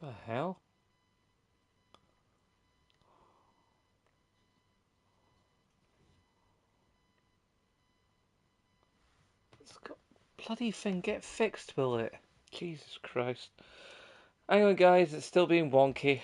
The hell? It's got bloody thing get fixed, will it? Jesus Christ. Hang on guys, it's still being wonky.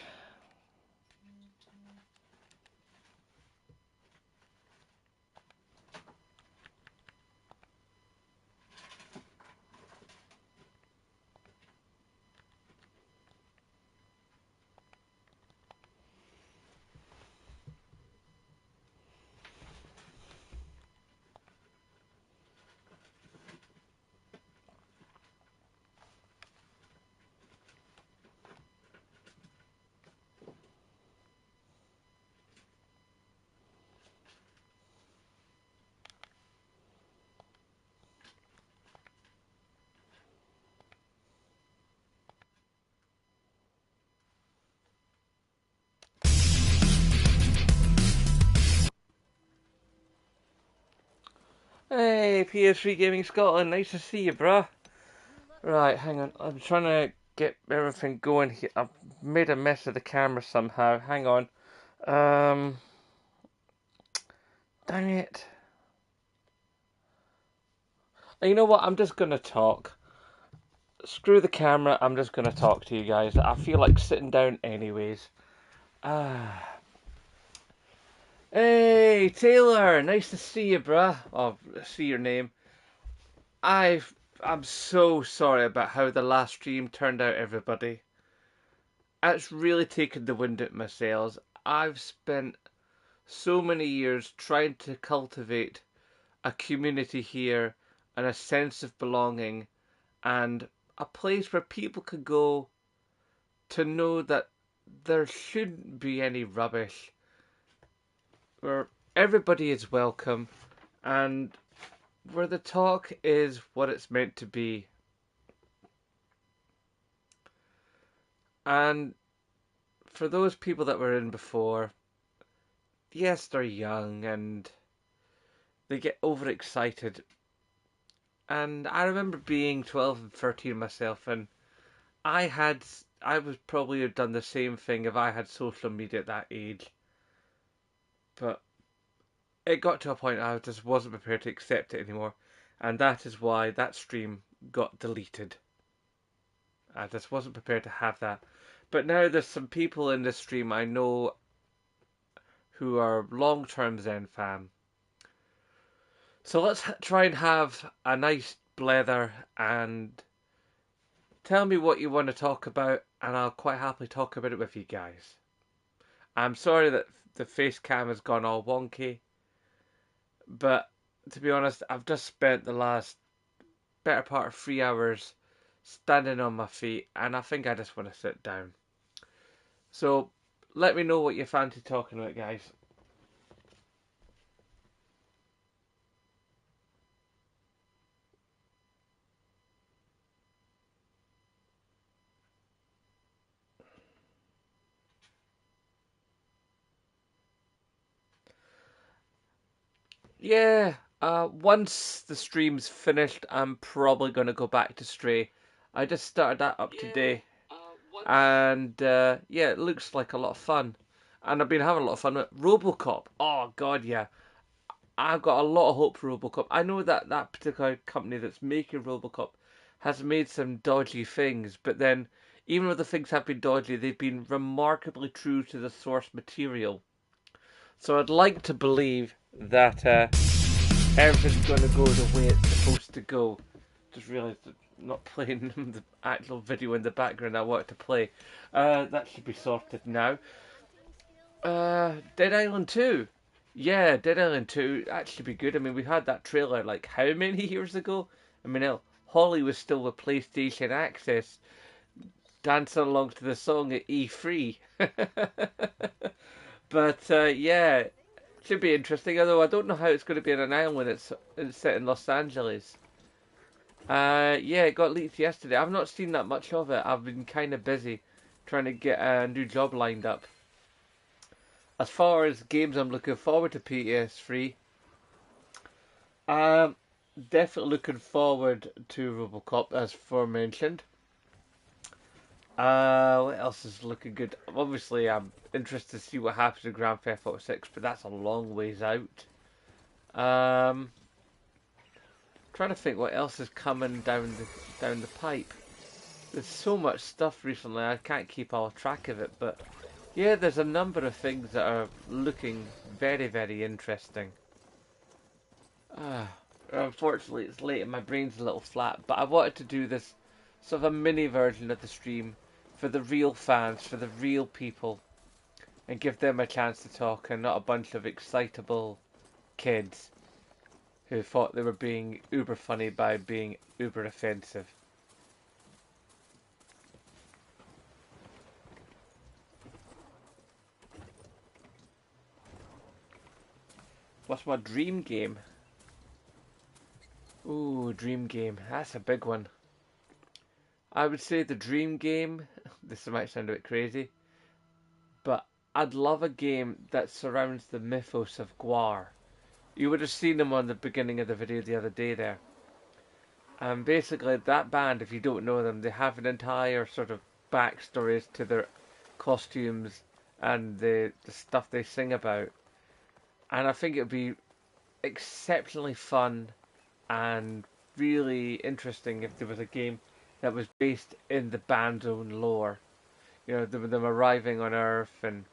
Hey, PS3 Gaming Scotland, nice to see you, bruh. Right, hang on, I'm trying to get everything going here. I've made a mess of the camera somehow. Hang on. Um, Dang it. You know what? I'm just gonna talk. Screw the camera. I'm just gonna talk to you guys. I feel like sitting down anyways. Ah. Hey, Taylor. Nice to see you, bruh. Oh, see your name. I'm so sorry about how the last stream turned out, everybody. It's really taken the wind out my sails. I've spent so many years trying to cultivate a community here and a sense of belonging and a place where people could go to know that there shouldn't be any rubbish, where everybody is welcome and where the talk is what it's meant to be. And for those people that were in before, yes, they're young and they get overexcited. And I remember being 12 and 13 myself, and I would probably have done the same thing if I had social media at that age. But it got to a point I just wasn't prepared to accept it anymore. And that is why that stream got deleted. I just wasn't prepared to have that. But now there's some people in this stream I know who are long-term Zen fan. So let's try and have a nice blether and tell me what you want to talk about, and I'll quite happily talk about it with you guys. I'm sorry that the face cam has gone all wonky, but to be honest, I've just spent the last better part of 3 hours standing on my feet, and I think I just want to sit down. So let me know what you fancy talking about, guys. Yeah, once the stream's finished, I'm probably going to go back to Stray. I just started that up today, and yeah, it looks like a lot of fun. And I've been having a lot of fun with Robocop. Oh god, yeah. I've got a lot of hope for Robocop. I know that that particular company that's making Robocop has made some dodgy things, but then even though the things have been dodgy, they've been remarkably true to the source material. So I'd like to believe that everything's going to go the way it's supposed to go. Just realised that I'm not playing the actual video in the background I wanted to play. That should be sorted now. Dead Island 2. Yeah, Dead Island 2 actually be good. I mean, we had that trailer like how many years ago? I mean, hell, Holly was still with PlayStation Access, dancing along to the song at E3. But yeah, should be interesting. Although I don't know how it's going to be on an island when it's set in Los Angeles. Yeah, it got leaked yesterday. I've not seen that much of it. I've been kind of busy trying to get a new job lined up. As far as games I'm looking forward to PS3, um, definitely looking forward to Robocop as aforementioned. What else is looking good? Obviously, I'm interested to see what happens in Grand Theft Auto 6, but that's a long ways out. Um, Trying to think what else is coming down the pipe. There's so much stuff recently, I can't keep all track of it, but yeah, there's a number of things that are looking very, very interesting. Ah, unfortunately, it's late and my brain's a little flat, but I wanted to do this sort of a mini version of the stream for the real fans, for the real people, and give them a chance to talk and not a bunch of excitable kids who thought they were being uber funny by being uber offensive. What's my dream game? Ooh, dream game. That's a big one. I would say the dream game, this might sound a bit crazy, but I'd love a game that surrounds the mythos of Gwar. You would have seen them on the beginning of the video the other day there. And basically that band, if you don't know them, they have an entire sort of backstories to their costumes and the stuff they sing about. And I think it would be exceptionally fun and really interesting if there was a game that was based in the band's own lore. You know, them arriving on Earth and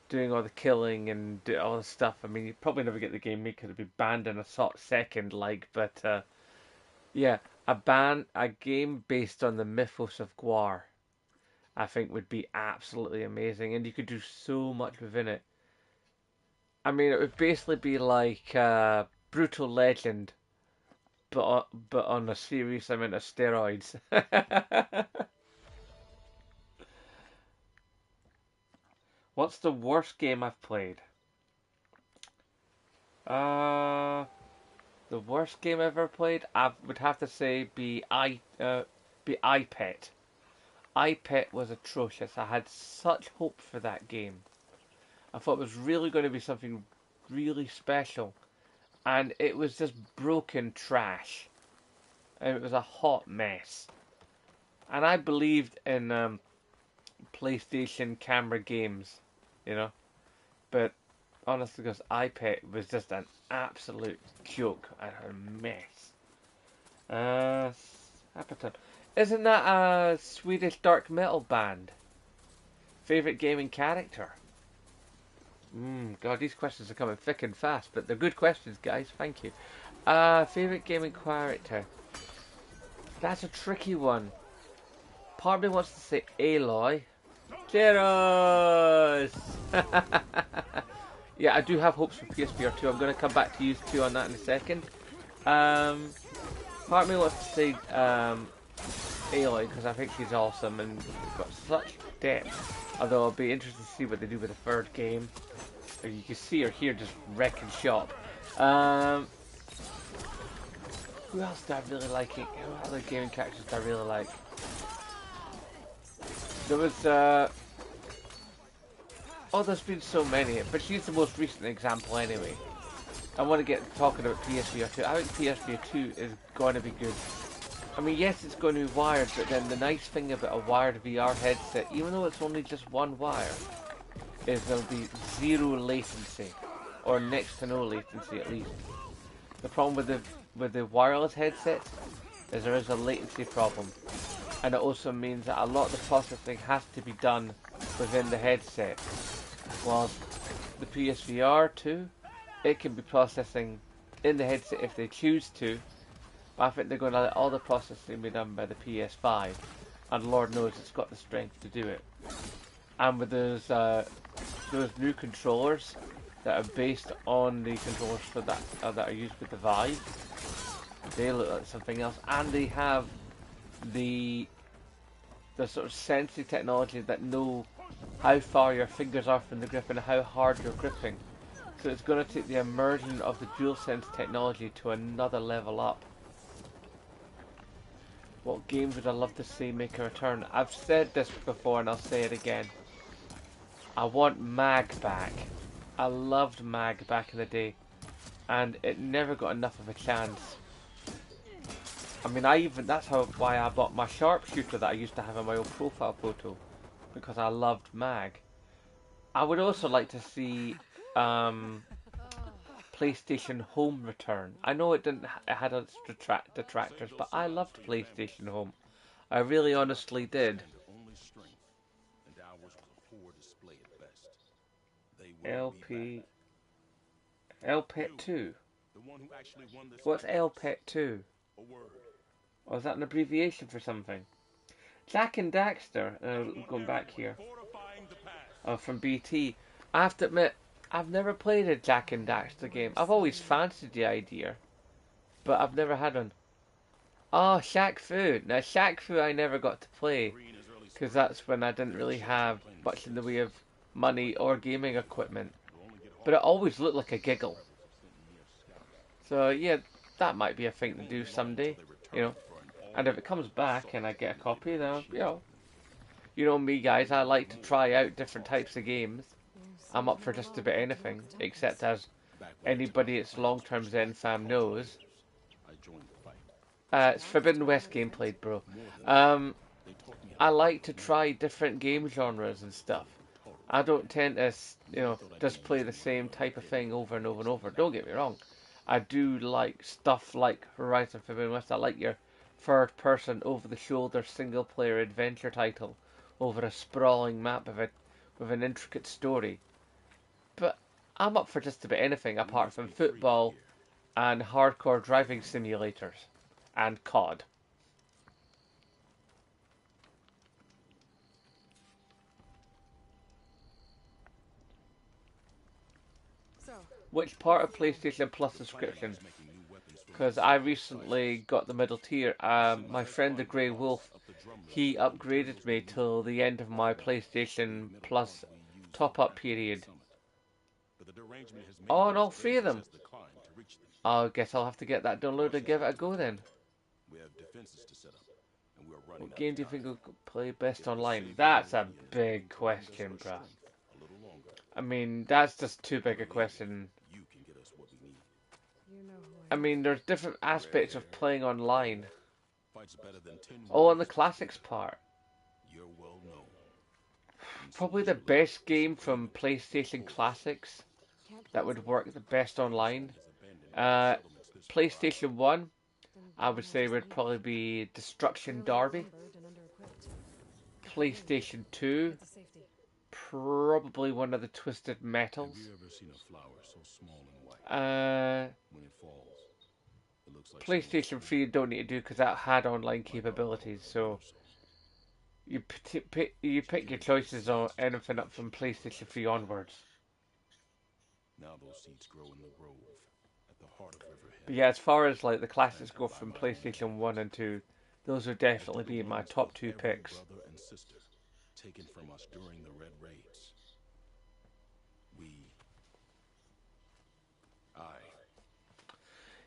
doing all the killing and do all the stuff. I mean, you probably never get the game made because it'd be banned in a second, like. But yeah, a game based on the mythos of Gwar, I think would be absolutely amazing, and you could do so much within it. I mean, it would basically be like Brutal Legend, but on a serious amount of steroids. What's the worst game I've played? Uh, the worst game I've ever played, I would have to say be iPet. iPet was atrocious. I had such hope for that game. I thought it was really going to be something really special, and it was just broken trash. And it was a hot mess. And I believed in PlayStation camera games, you know, but honestly, because iPad was just an absolute joke and a mess. Appleton. Isn't that a Swedish dark metal band? Favorite gaming character? God, these questions are coming thick and fast, but they're good questions, guys. Thank you. Favorite gaming character? That's a tricky one. Part of me wants to say Aloy. Cheers! Yeah, I do have hopes for PSVR 2. I'm going to come back to you two on that in a second. Part of me wants to say Aloy because I think she's awesome and got such depth. Although I'll be interested to see what they do with the third game. You can see her here just wrecking shop. Who else do I really like? Who other gaming characters do I really like? There was oh, there's been so many, but she's the most recent example anyway. I want to get talking about PSVR 2. I think PSVR 2 is going to be good. I mean, yes, it's going to be wired, but then the nice thing about a wired VR headset, even though it's only just one wire, is there'll be zero latency, or next to no latency at least. The problem with the wireless headsets is there is a latency problem, and it also means that a lot of the processing has to be done within the headset. Whilst the PSVR 2, it can be processing in the headset if they choose to, but I think they're going to let all the processing be done by the PS5, and Lord knows it's got the strength to do it. And with those new controllers that are based on the controllers for that are used with the Vive, they look like something else, and they have the sort of sensory technology that know how far your fingers are from the grip and how hard you're gripping. So it's going to take the immersion of the DualSense technology to another level up. What games would I love to see make a return? I've said this before and I'll say it again. I want Mag back. I loved Mag back in the day, and it never got enough of a chance. I mean, that's why I bought my sharpshooter that I used to have in my old profile photo, because I loved Mag. I would also like to see um, PlayStation Home return. I know it didn't. It had its detractors, but I loved PlayStation Home. I really honestly did. LP LPET 2. What's LPET 2? Or is that an abbreviation for something? Jack and Daxter. Going back here. Oh, from BT. I have to admit, I've never played a Jack and Daxter game. I've always fancied the idea, but I've never had one. Oh, Shaq Fu. Now, Shaq Fu I never got to play, because that's when I didn't really have much in the way of money or gaming equipment. But it always looked like a giggle. So, yeah, that might be a thing to do someday, you know. And if it comes back and I get a copy, then, you know me, guys, I like to try out different types of games. I'm up for just about anything, except as anybody that's long-term Zen fan knows. It's Forbidden West gameplay, bro. I like to try different game genres and stuff. I don't tend to, just play the same type of thing over and over and over. Don't get me wrong. I do like stuff like Horizon Forbidden West. I like your third-person, over-the-shoulder, single-player adventure title over a sprawling map with an intricate story. But I'm up for just about anything apart from football and hardcore driving simulators and COD. Which part of PlayStation Plus subscription? Because I recently got the middle tier. My friend the Grey Wolf, he upgraded me till the end of my PlayStation Plus top-up period. Oh, and all three of them. I guess I'll have to get that downloaded and give it a go then. What game do you think will play best online? That's a big question, bruh. I mean, that's just too big a question. I mean, there's different aspects of playing online. Oh, on the classics part. Probably the best game from PlayStation Classics that would work the best online. PlayStation 1, I would say would probably be Destruction Derby. PlayStation 2, probably one of the Twisted Metals. PlayStation 3 you don't need to do because that had online capabilities, so you pick your choices on anything up from PlayStation 3 onwards. But yeah, as far as like the classics go from PlayStation 1 and 2, those would definitely be my top two picks.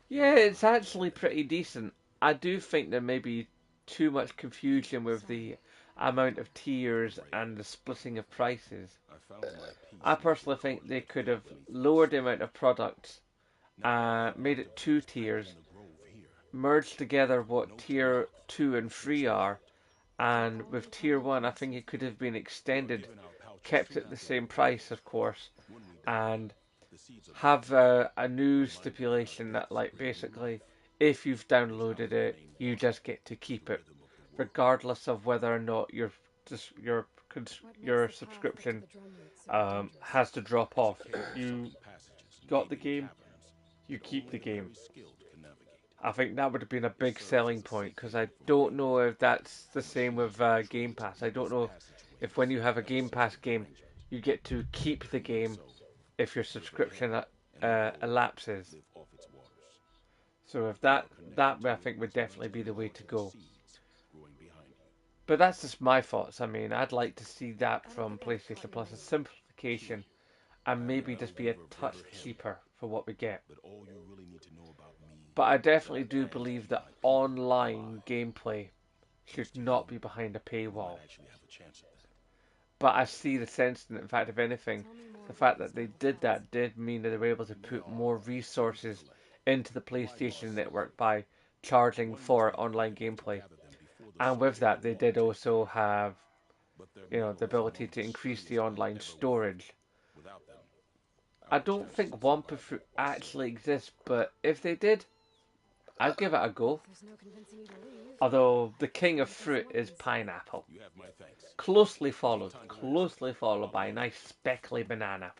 Yeah, it's actually pretty decent. I do think there may be too much confusion with the amount of tiers and the splitting of prices. I personally think they could have lowered the amount of products, made it two tiers, merged together what tier 2 and 3 are, and with tier 1 I think it could have been extended, kept at the same price of course, and have a new stipulation that like basically if you've downloaded it you just get to keep it regardless of whether or not your subscription has to drop off. You got the game, you keep the game. I think that would have been a big selling point because I don't know if that's the same with Game Pass. I don't know if when you have a Game Pass game you get to keep the game if your subscription elapses. So if that I think would definitely be the way to go. But that's just my thoughts. I mean, I'd like to see that from PlayStation Plus, a simplification, and maybe just be a touch cheaper for what we get. But I definitely do believe that online gameplay should not be behind a paywall. But I see the sense in it. In fact, if anything, the fact that they did that did mean that they were able to put more resources into the PlayStation Network by charging for online gameplay. And with that, they did also have, the ability to increase the online storage. I don't think Wampa Fruit actually exists, but if they did, I'd give it a go. Although the king of fruit is pineapple, closely followed by a nice speckly banana.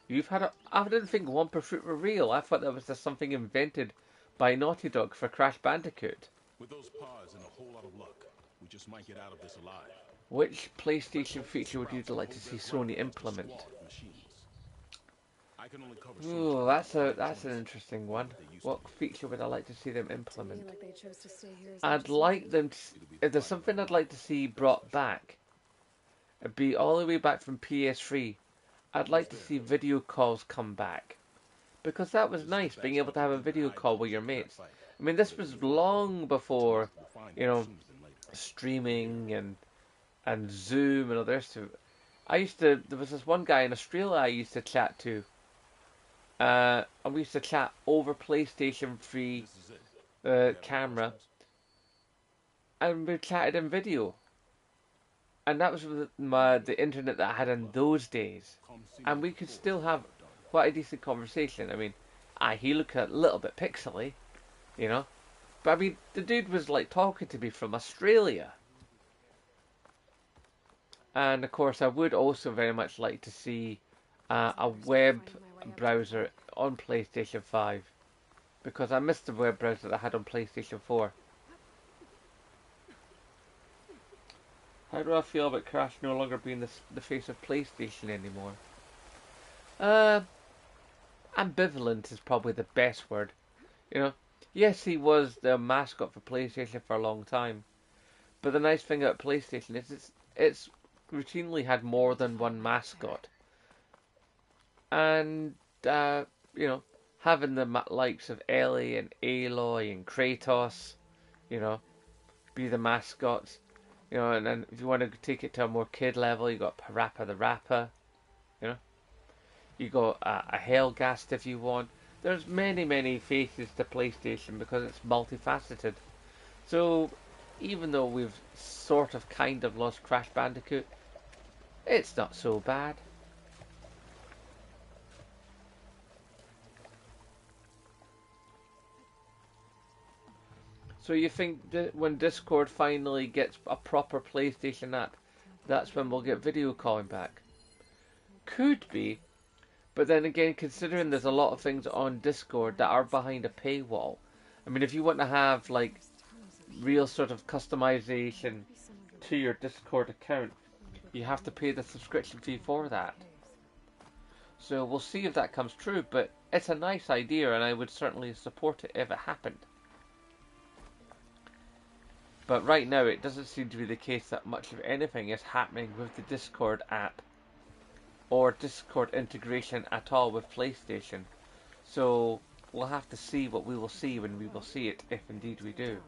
You've had a. I didn't think Wampa Fruit were real. I thought that was just something invented by Naughty Dog for Crash Bandicoot. With those paws and a whole lot of luck, we just might get out of this alive. Which PlayStation feature would you like to see Sony implement? Ooh, that's an interesting one. What feature would I like to see them implement? I'd like them to, if there's something I'd like to see brought back, it'd be all the way back from PS3. I'd like to see video calls come back. Because that was nice, being able to have a video call with your mates. I mean, this was long before, streaming and Zoom and all the rest of it. There was this one guy in Australia I used to chat to. And we used to chat over PlayStation 3 camera. And we chatted in video. And that was the internet that I had in those days. And we could still have quite a decent conversation. I mean, he looked a little bit pixely, But I mean, the dude was like talking to me from Australia. And of course, I would also very much like to see a web browser on PlayStation 5. Because I missed the web browser that I had on PlayStation 4. How do I feel about Crash no longer being the face of PlayStation anymore? Ambivalent is probably the best word. Yes, he was the mascot for PlayStation for a long time. But the nice thing about PlayStation is it's routinely had more than one mascot. And, having the likes of Ellie and Aloy and Kratos, be the mascots. And then if you want to take it to a more kid level, you got Parappa the Rapper, You got a Hellgast if you want. There's many faces to PlayStation because it's multifaceted. So, even though we've sort of kind of lost Crash Bandicoot, it's not so bad. So you think that when Discord finally gets a proper PlayStation app, that's when we'll get video calling back? Could be, but then again, considering there's a lot of things on Discord that are behind a paywall. I mean, if you want to have like real sort of customization to your Discord account, you have to pay the subscription fee for that. So we'll see if that comes true, but it's a nice idea and I would certainly support it if it happened. But right now, it doesn't seem to be the case that much of anything is happening with the Discord app or Discord integration at all with PlayStation. So we'll have to see what we will see when we will see it, if indeed we do.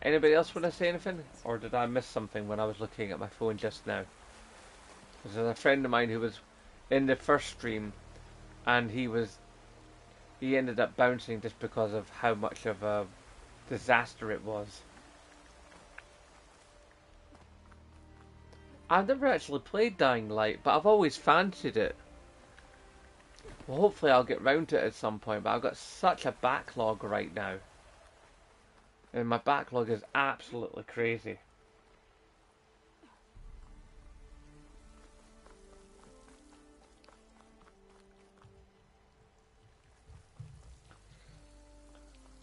Anybody else want to say anything? Or did I miss something when I was looking at my phone just now? There's a friend of mine who was in the first stream and he ended up bouncing just because of how much of a disaster it was. I've never actually played Dying Light, but I've always fancied it. Well, hopefully I'll get round to it at some point, but I've got such a backlog right now. And my backlog is absolutely crazy.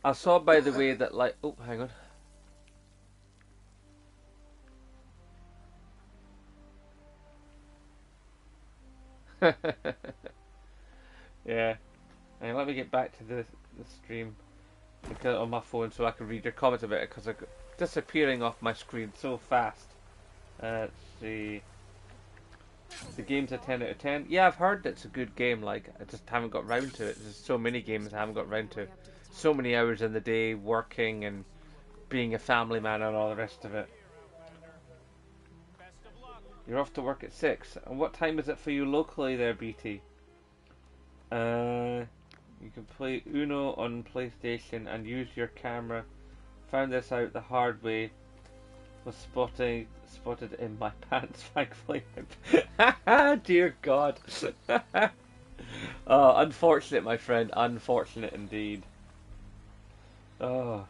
I saw, by the way, that like... Oh, hang on. Yeah. And let me get back to the stream. Get it on my phone so I can read your comments about it, because I'm disappearing off my screen so fast. Let's see. The game's a 10 out of 10. Yeah, I've heard it's a good game. Like, I just haven't got round to it. There's so many games I haven't got round to. So many hours in the day working and being a family man and all the rest of it. You're off to work at 6. And what time is it for you locally there, BT? You can play Uno on PlayStation and use your camera. Found this out the hard way. Was spotted in my pants, thankfully. Dear God. Oh, unfortunate, my friend. Unfortunate indeed. Oh.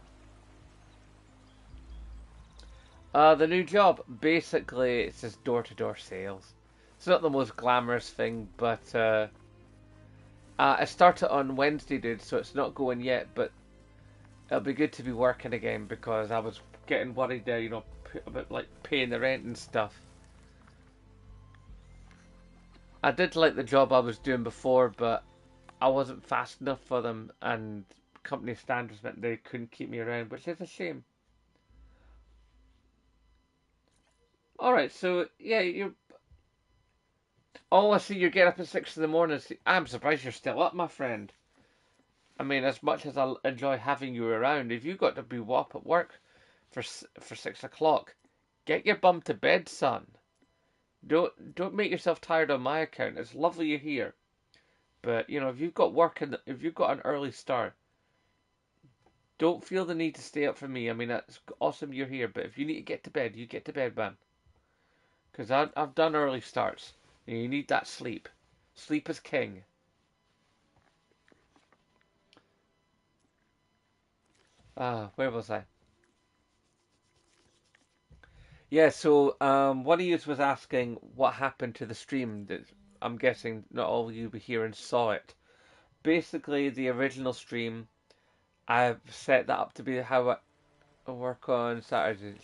The new job, basically, it's just door-to-door sales. It's not the most glamorous thing, but I started on Wednesday, dude, so it's not going yet, but it'll be good to be working again because I was getting worried there, you know, about like paying the rent and stuff. I did like the job I was doing before, but I wasn't fast enough for them, and company standards meant they couldn't keep me around, which is a shame. Alright, so yeah, you're. Oh, I see you're getting up at 6 in the morning. I'm surprised you're still up, my friend. I mean, as much as I enjoy having you around, if you got to be up at work for 6 o'clock, get your bum to bed, son. Don't make yourself tired on my account. It's lovely you're here, but you know if you've got work and if you've got an early start, don't feel the need to stay up for me. I mean, it's awesome you're here, but if you need to get to bed, you get to bed, man. Because I've done early starts. And you need that sleep. Sleep is king. Where was I? Yeah, so one of you was asking what happened to the stream. That I'm guessing not all of you were here and saw it. Basically, the original stream, I've set that up to be how I work on Saturdays.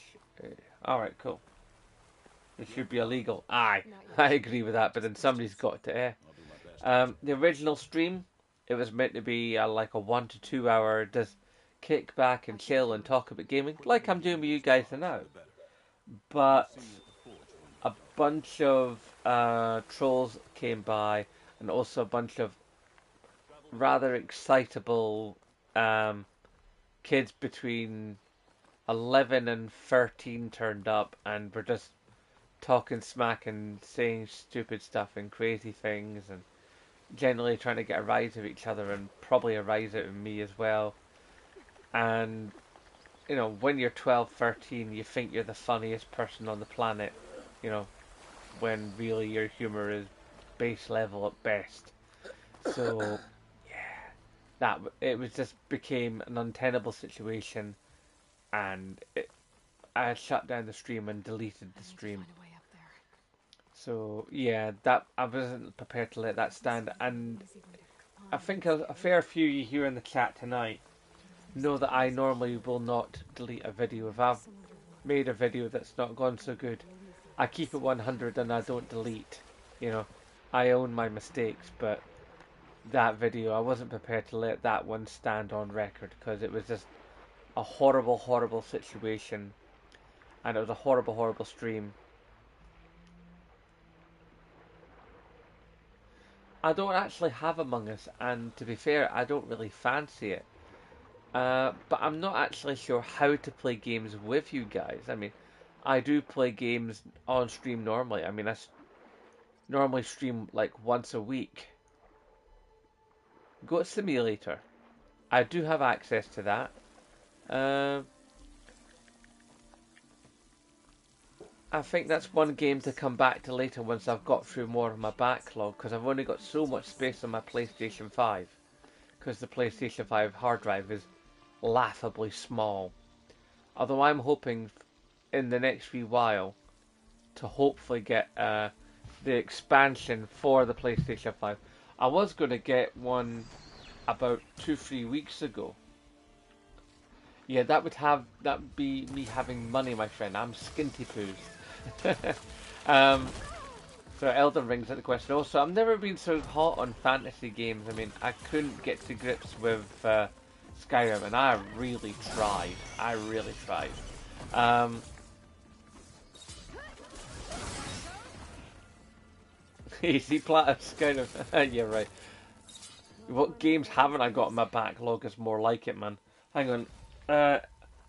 Alright, cool. It should be illegal. Aye, I agree with that, but then somebody's got to. The original stream, it was meant to be like a 1 to 2 hour just kick back and chill and talk about gaming, like I'm doing with you guys now. But a bunch of trolls came by, and also a bunch of rather excitable kids between 11 and 13 turned up and were just talking smack and saying stupid stuff and crazy things and generally trying to get a rise of each other and probably a rise out of me as well. And you know, when you're 12, 13, you think you're the funniest person on the planet, you know, when really your humor is base level at best. So, yeah, that it was just became an untenable situation, and I had shut down the stream and deleted the stream. So yeah, that I wasn't prepared to let that stand, and I think a fair few you here in the chat tonight know that I normally will not delete a video. If I've made a video that's not gone so good, I keep it 100 and I don't delete. You know, I own my mistakes, but that video, I wasn't prepared to let that one stand on record because it was just a horrible, horrible situation, and it was a horrible, horrible stream. I don't actually have Among Us, and to be fair, I don't really fancy it. But I'm not actually sure how to play games with you guys. I mean, I do play games on stream normally. I mean, I normally stream like once a week. Goat Simulator. I do have access to that. Uh, I think that's one game to come back to later once I've got through more of my backlog, because I've only got so much space on my PlayStation 5. Because the PlayStation 5 hard drive is laughably small. Although I'm hoping in the next wee while to hopefully get the expansion for the PlayStation 5. I was going to get one about 2-3 weeks ago. Yeah, that would be me having money, my friend. I'm skinty poos. So Elden Ring's at the question. Also, I've never been so hot on fantasy games. I mean, I couldn't get to grips with Skyrim, and I really tried. I really tried. Easy platinum's kind of. Yeah, right. What games haven't I got in my backlog is more like it, man. Hang on. I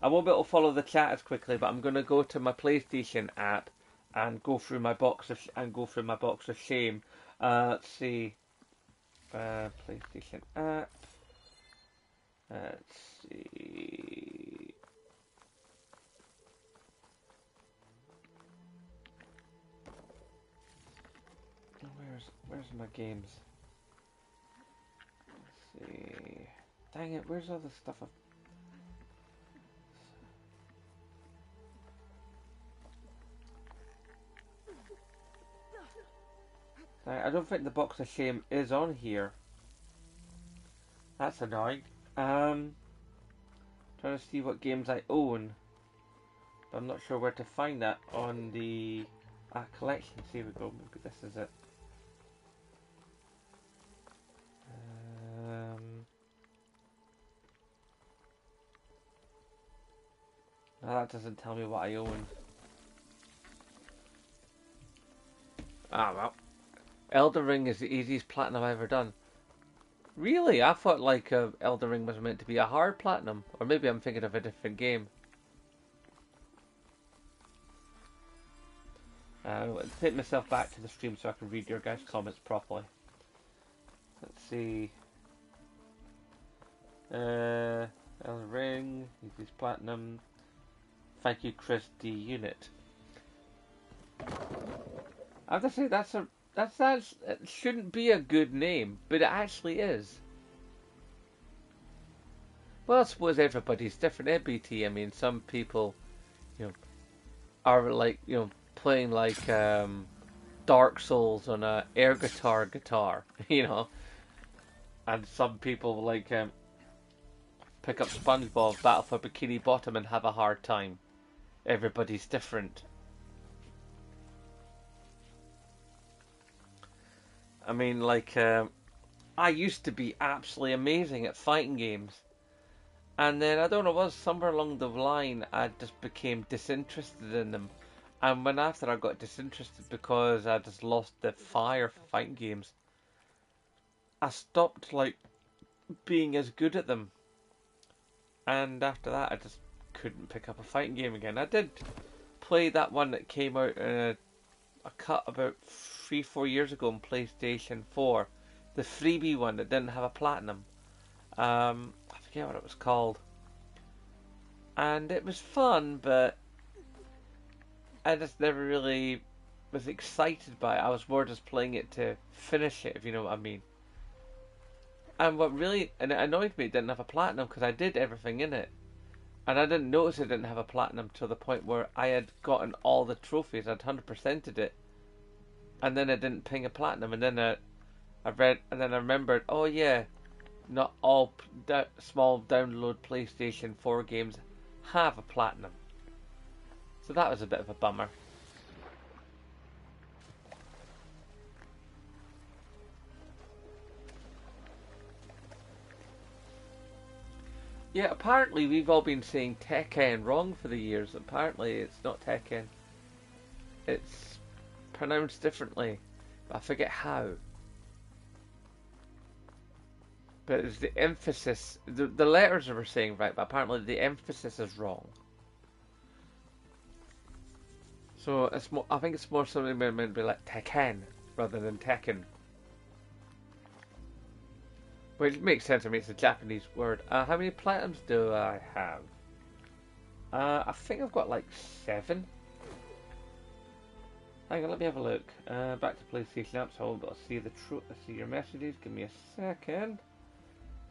won't be able to follow the chat as quickly, but I'm gonna go to my PlayStation app and go through my box of shame. Let's see. PlayStation app. Let's see. Where's my games? Let's see. Dang it! Where's all the stuff? I don't think the box of shame is on here. That's annoying. Trying to see what games I own, but I'm not sure where to find that on the collection. Here we go. Maybe this is it. No, that doesn't tell me what I own. Ah well. Elden Ring is the easiest platinum I've ever done. Really? I thought like Elden Ring was meant to be a hard platinum, or maybe I'm thinking of a different game. I'll take myself back to the stream so I can read your guys' comments properly. Let's see. Elden Ring, easiest platinum. Thank you, Chris D. Unit. I have to say that's it shouldn't be a good name, but it actually is. Well, I suppose everybody's different, eh, BT? I mean, some people, you know, are like, playing like Dark Souls on a air guitar, and some people like pick up SpongeBob Battle for Bikini Bottom and have a hard time. Everybody's different. I mean, like, I used to be absolutely amazing at fighting games. And then, I don't know, it was somewhere along the line, I just became disinterested in them. And when after I got disinterested because I just lost the fire for fighting games, I stopped, like, being as good at them. And after that, I just couldn't pick up a fighting game again. I did play that one that came out in a cut about 3-4 years ago on PlayStation 4, the freebie one that didn't have a platinum. I forget what it was called, and it was fun, but I just never really was excited by it. I was more just playing it to finish it, if you know what I mean. And it annoyed me, it didn't have a platinum because I did everything in it. And I didn't notice it didn't have a platinum till the point where I had gotten all the trophies. I'd 100%ed it, and then it didn't ping a platinum. And then I remembered, oh yeah, not all small download PlayStation 4 games have a platinum. So that was a bit of a bummer. Yeah, apparently we've all been saying Tekken wrong for the years. Apparently it's not Tekken. It's pronounced differently. But I forget how. But it's the emphasis. The letters are saying right, but apparently the emphasis is wrong. So it's more. I think it's more something meant to be like Tekken rather than Tekken. Which makes sense to me. It's a Japanese word. How many platinums do I have? I think I've got like 7. Hang on, let me have a look. Back to PlayStation apps. Hold on, see see your messages. Give me a second.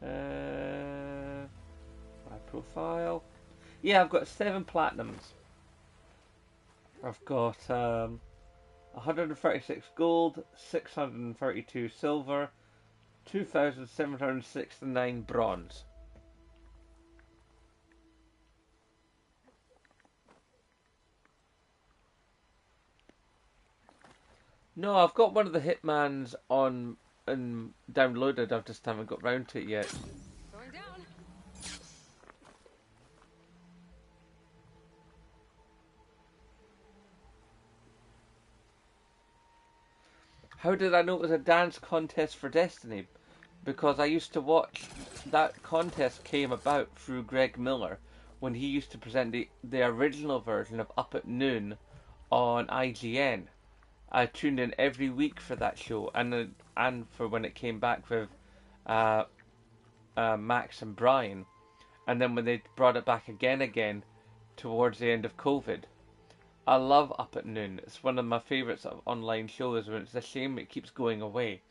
My profile. Yeah, I've got 7 platinums. I've got 136 gold, 632 silver, 2,769 bronze. No, I've got one of the Hitmans on and downloaded. I just haven't got round to it yet. Going down. How did I know it was a dance contest for Destiny? Because I used to watch that contest came about through Greg Miller when he used to present the original version of Up at Noon on IGN. I tuned in every week for that show and for when it came back with uh, Max and Brian, and then when they brought it back again towards the end of COVID. I love Up at Noon. It's one of my favourites of online shows, and it's a shame it keeps going away.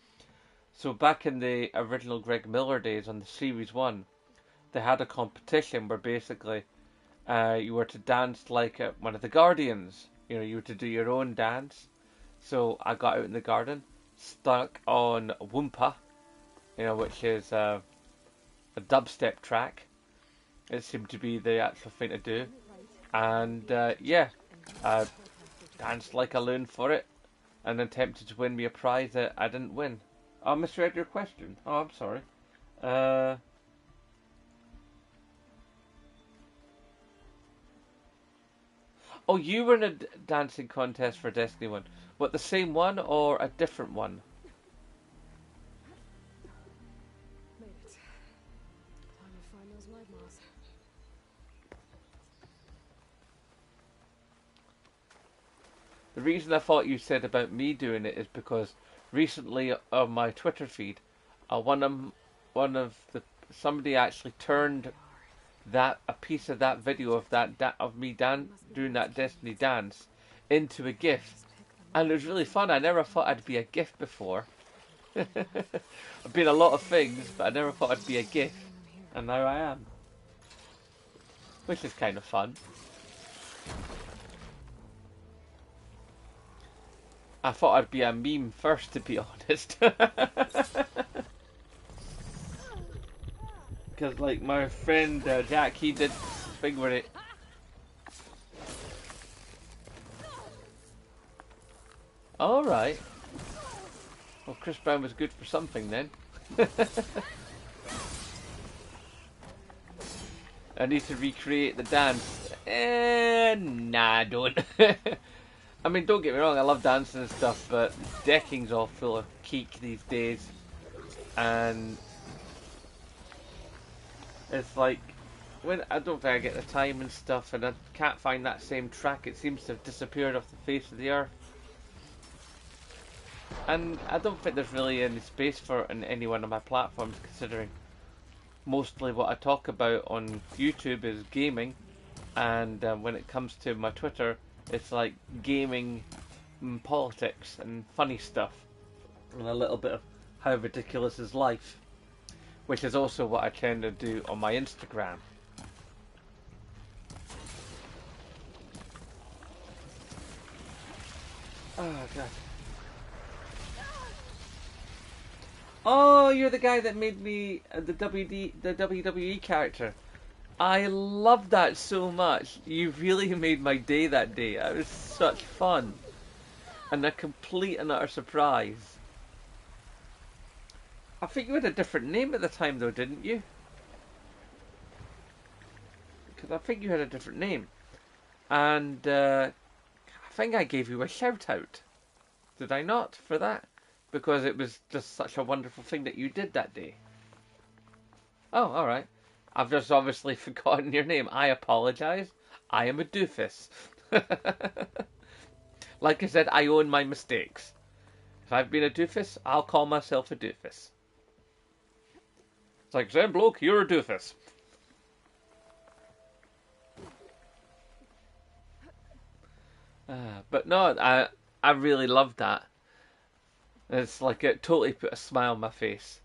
So back in the original Greg Miller days on the Series 1, they had a competition where basically you were to dance like one of the Guardians. You know, you were to do your own dance. So I got out in the garden, stuck on Woompa, which is a dubstep track. It seemed to be the actual thing to do. And yeah, I danced like a loon for it and attempted to win me a prize that I didn't win. Oh, I misread your question. Oh, I'm sorry. Oh, you were in a dancing contest for Destiny 1. What, the same one or a different one? Made it. Time to find those nightmares. The reason I thought you said about me doing it is because recently on my Twitter feed, somebody actually turned a piece of that video of me doing that Destiny dance into a GIF, and it was really fun. I never thought I'd be a GIF before. I've been a lot of things, but I never thought I'd be a GIF, and now I am, which is kind of fun. I thought I'd be a meme first, to be honest. Because, like, my friend Jack, he did thing with it. Alright. Well, Chris Brown was good for something then. I need to recreate the dance. Nah, I don't. I mean, don't get me wrong, I love dancing and stuff, but decking's all full of keek these days. And it's like, when I don't think I get the time and stuff, and I can't find that same track. It seems to have disappeared off the face of the earth. And I don't think there's really any space for it on any one of my platforms, considering mostly what I talk about on YouTube is gaming, and when it comes to my Twitter, it's like gaming and politics and funny stuff, and a little bit of how ridiculous is life, which is also what I tend to do on my Instagram. Oh god. Oh, you're the guy that made me the WWE character. I love that so much. You really made my day that day. It was such fun. And a complete and utter surprise. I think you had a different name at the time though, didn't you? Because I think you had a different name. And I think I gave you a shout out. Did I not for that? Because it was just such a wonderful thing that you did that day. Oh, alright. I've just obviously forgotten your name. I apologise. I am a doofus. Like I said, I own my mistakes. If I've been a doofus, I'll call myself a doofus. It's like, Zenbloke, you're a doofus. But no, I really loved that. It's like it totally put a smile on my face.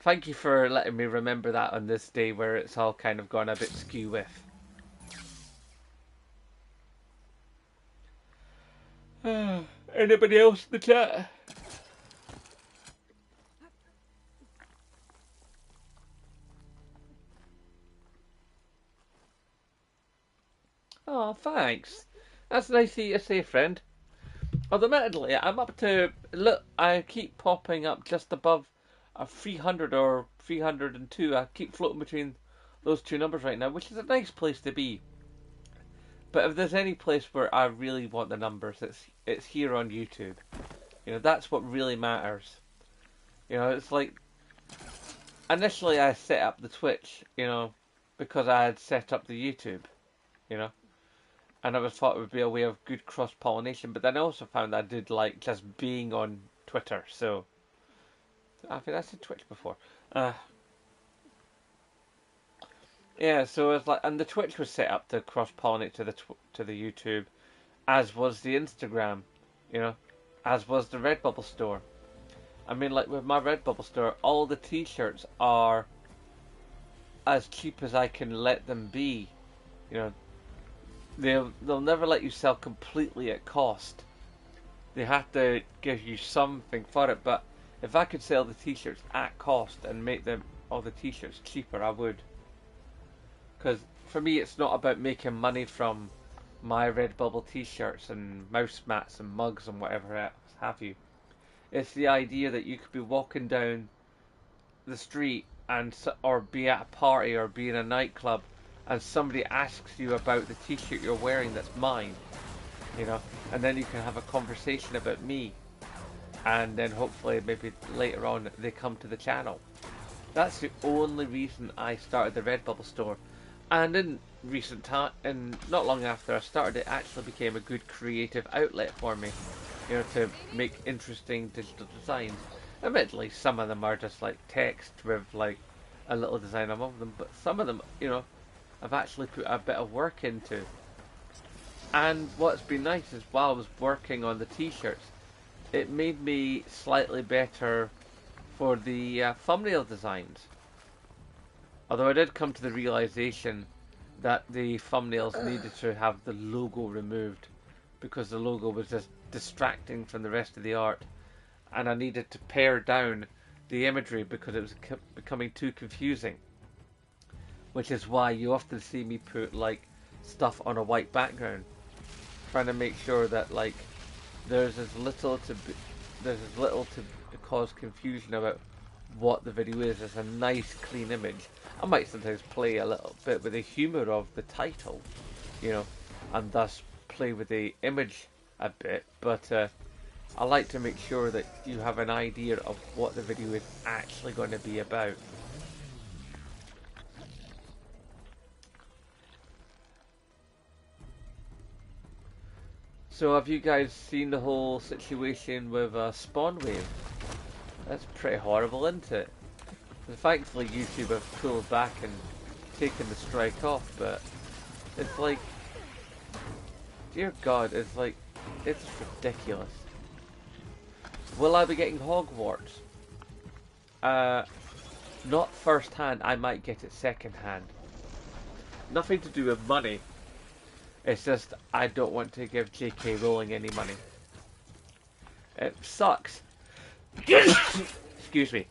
Thank you for letting me remember that on this day where it's all kind of gone a bit skew with. Anybody else in the chat? Oh, thanks. That's nice of you to say, friend. Although, admittedly, I'm up to... Look, I keep popping up just above a 300 or 302. I keep floating between those two numbers right now, which is a nice place to be. But if there's any place where I really want the numbers, it's here on YouTube. You know, that's what really matters. You know, it's like initially I set up the Twitch, you know, because I had set up the YouTube, you know, and I was thought it would be a way of good cross pollination. But then I also found I did like just being on Twitter. So I think I said Twitch before. Uh, yeah, so it's like, and the Twitch was set up to cross pollinate to the YouTube, as was the Instagram, you know, as was the Redbubble store. I mean, like with my Redbubble store, all the T-shirts are as cheap as I can let them be. You know, they'll never let you sell completely at cost. They have to give you something for it. But if I could sell the T-shirts at cost and make them all the T-shirts cheaper, I would. Because for me, it's not about making money from my Redbubble T-shirts and mouse mats and mugs and whatever else have you. It's the idea that you could be walking down the street and or be at a party or be in a nightclub and somebody asks you about the t-shirt you're wearing that's mine, you know, and then you can have a conversation about me, and then hopefully maybe later on they come to the channel. That's the only reason I started the Redbubble store. And in recent time, and not long after I started, it actually became a good creative outlet for me, you know, to make interesting digital designs. Admittedly, some of them are just like text with like a little design above them, but some of them, you know, I've actually put a bit of work into. And what's been nice is while I was working on the t-shirts, it made me slightly better for the thumbnail designs. Although I did come to the realization that the thumbnails needed to have the logo removed because the logo was just distracting from the rest of the art, and I needed to pare down the imagery because it was becoming too confusing. Which is why you often see me put like stuff on a white background, trying to make sure that like there's as little to cause confusion about what the video is. It's a nice clean image. I might sometimes play a little bit with the humour of the title, you know, and thus play with the image a bit, but I like to make sure that you have an idea of what the video is actually going to be about. So have you guys seen the whole situation with Spawn Wave? That's pretty horrible, isn't it? And thankfully YouTube have pulled back and taken the strike off, but it's like, dear God, it's like, it's ridiculous. Will I be getting Hogwarts? Not first hand, I might get it second hand. Nothing to do with money. It's just, I don't want to give J.K. Rowling any money. It sucks. Excuse me.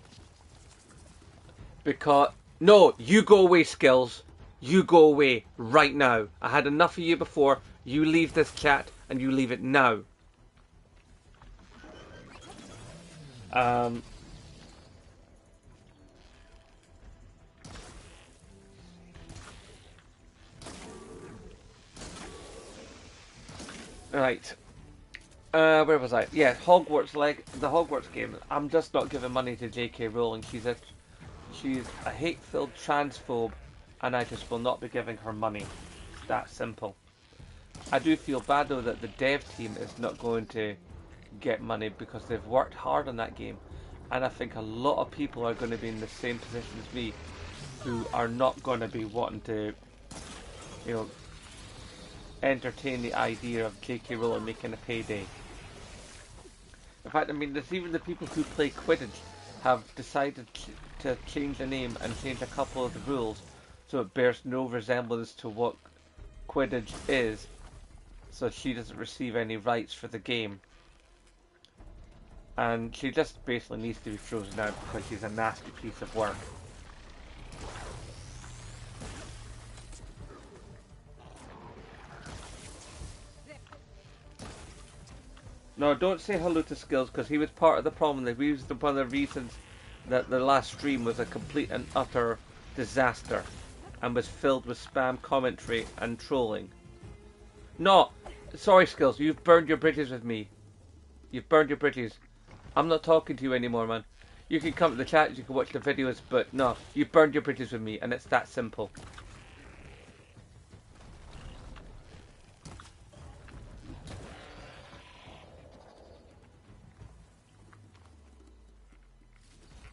Because, no, you go away, Skills. You go away right now. I had enough of you before. You leave this chat and you leave it now. Right. Where was I? Yeah, the Hogwarts game. I'm just not giving money to J.K. Rowling. She's a hate-filled transphobe, and I just will not be giving her money. It's that simple. I do feel bad though that the dev team is not going to get money because they've worked hard on that game, and I think a lot of people are going to be in the same position as me, who are not going to be wanting to, you know, entertain the idea of J.K. Rowling making a payday. In fact, I mean, there's even the people who play Quidditch have decided to change the name and change a couple of the rules so it bears no resemblance to what Quidditch is, so she doesn't receive any rights for the game. And she just basically needs to be frozen out because she's a nasty piece of work. No, don't say hello to Skills because he was part of the problem. That he was one of the reasons that the last stream was a complete and utter disaster and was filled with spam commentary and trolling. No, sorry Skills, you've burned your bridges with me. You've burned your bridges. I'm not talking to you anymore, man. You can come to the chat, you can watch the videos, but no, you've burned your bridges with me, and it's that simple.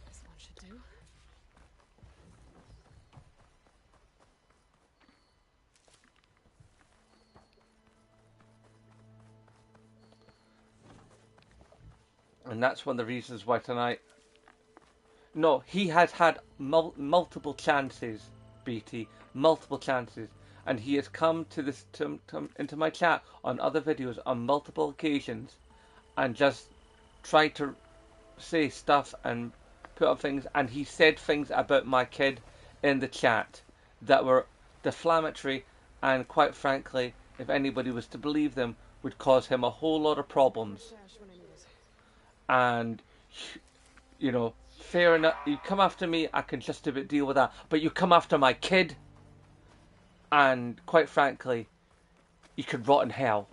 This one should do. And that's one of the reasons why tonight... No, he has had multiple chances, BT. Multiple chances. And he has come to this into my chat on other videos on multiple occasions and just tried to say stuff and put up things. And he said things about my kid in the chat that were defamatory and, quite frankly, if anybody was to believe them, would cause him a whole lot of problems. Dash when I need it. And, you know, fair enough. You come after me, I can just about deal with that. But you come after my kid, and quite frankly, you could rot in hell.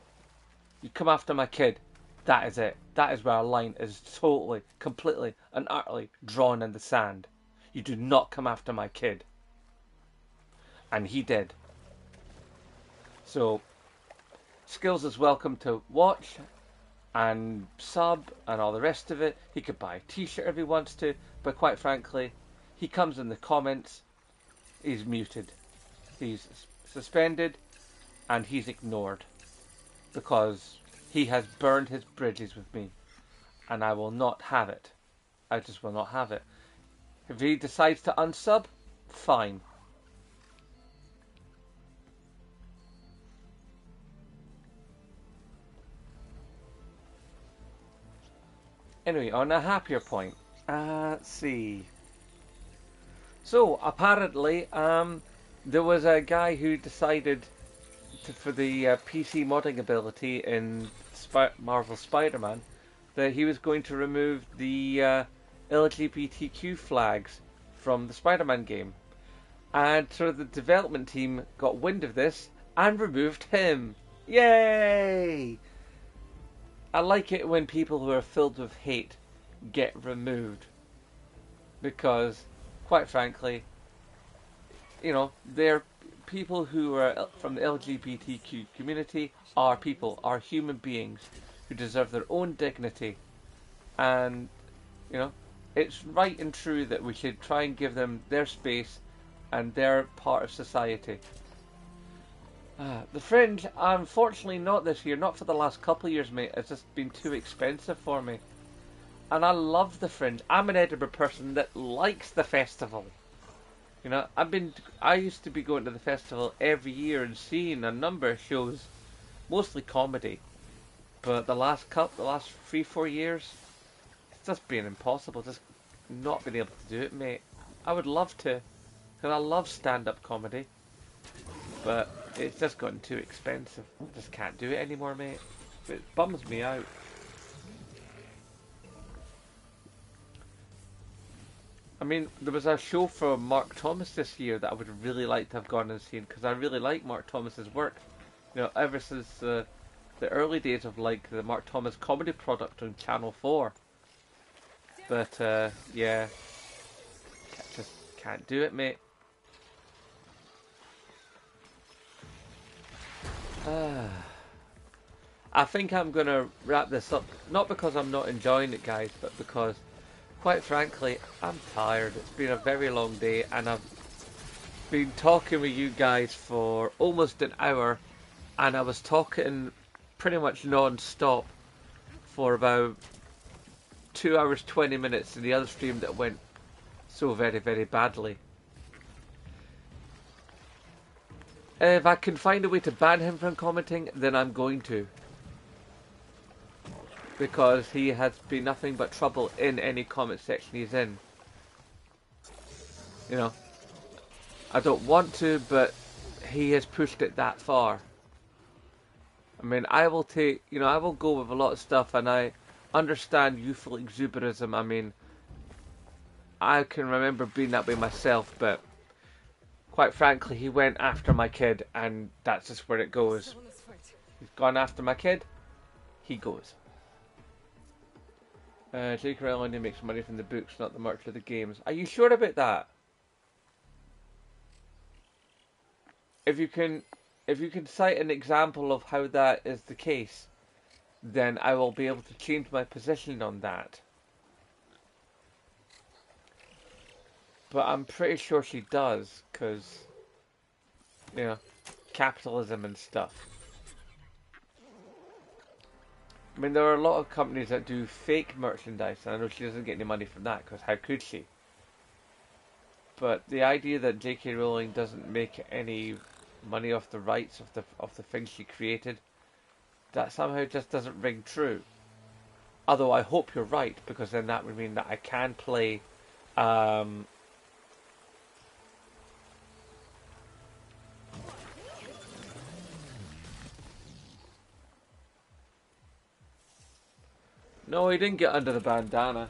You come after my kid, that is it. That is where our line is totally, completely, and utterly drawn in the sand. You do not come after my kid. And he did. So, Skills is welcome to watch and sub and all the rest of it. He could buy a t-shirt if he wants to, but quite frankly, he comes in the comments, he's muted, he's suspended, and he's ignored because he has burned his bridges with me, and I will not have it. I just will not have it. If he decides to unsub, fine. Anyway, on a happier point, let's see. So, apparently, there was a guy who decided for the PC modding ability in Marvel Spider-Man that he was going to remove the LGBTQ flags from the Spider-Man game. And so the development team got wind of this and removed him. Yay! I like it when people who are filled with hate get removed. Because, quite frankly, you know, they're people who are from the LGBTQ community are people, are human beings who deserve their own dignity. And, you know, it's right and true that we should try and give them their space and their part of society. The Fringe, unfortunately not this year, not for the last couple of years, mate. It's just been too expensive for me. And I love the Fringe. I'm an Edinburgh person that likes the festival. You know, I used to be going to the festival every year and seeing a number of shows, mostly comedy. But the last 3-4 years, it's just been impossible. Just not being able to do it, mate. I would love to, because I love stand-up comedy. But it's just gotten too expensive. I just can't do it anymore, mate. It bums me out. I mean, there was a show for Mark Thomas this year that I would really like to have gone and seen, because I really like Mark Thomas's work. You know, ever since the early days of like the Mark Thomas comedy product on Channel 4. But yeah, just can't do it, mate. I think I'm going to wrap this up, not because I'm not enjoying it, guys, but because, quite frankly, I'm tired. It's been a very long day, and I've been talking with you guys for almost an hour, and I was talking pretty much non-stop for about 2 hours 20 minutes in the other stream that went so very, very badly. If I can find a way to ban him from commenting, then I'm going to. Because he has been nothing but trouble in any comment section he's in. You know, I don't want to, but he has pushed it that far. I mean, I will go with a lot of stuff, and I understand youthful exuberism. I mean, I can remember being that way myself, but quite frankly, he went after my kid, and that's just where it goes. He's gone after my kid, he goes. J.K. Rowling only makes money from the books, not the merch of the games. Are you sure about that? If you can, if you can cite an example of how that is the case, then I will be able to change my position on that. But I'm pretty sure she does, because, you know, capitalism and stuff. I mean, there are a lot of companies that do fake merchandise, and I know she doesn't get any money from that, because how could she? But the idea that J.K. Rowling doesn't make any money off the rights of the things she created, that somehow just doesn't ring true. Although I hope you're right, because then that would mean that I can play. No, he didn't get under the bandana.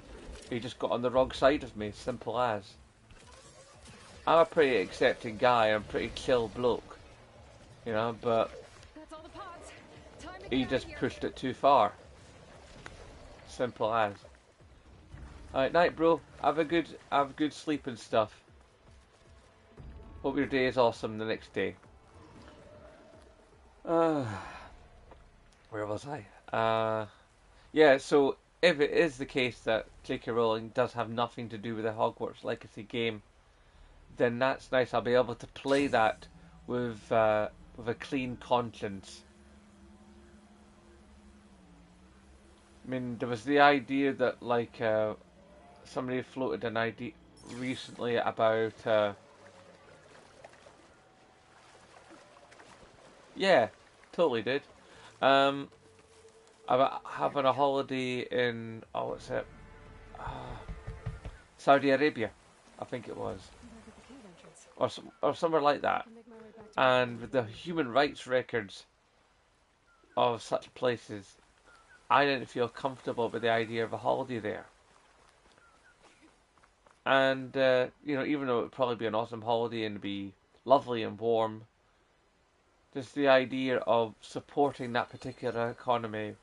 He just got on the wrong side of me. Simple as. I'm a pretty accepting guy. I'm a pretty chill bloke, you know. But That's all the pods. Time to he get out just of here. pushed it too far. Simple as. Alright, night, bro. Have a good sleep and stuff. Hope your day is awesome the next day. Where was I? Yeah, so if it is the case that J.K. Rowling does have nothing to do with the Hogwarts Legacy game, then that's nice. I'll be able to play that with a clean conscience. I mean, there was the idea that like somebody floated an idea recently about yeah, totally did. Um, about having a holiday in what's it? Saudi Arabia, I think it was, Back at the cave entrance. or somewhere like that. I'll make my way back to And with the human rights records of such places, I didn't feel comfortable with the idea of a holiday there. And you know, even though it would probably be an awesome holiday and be lovely and warm, just the idea of supporting that particular economy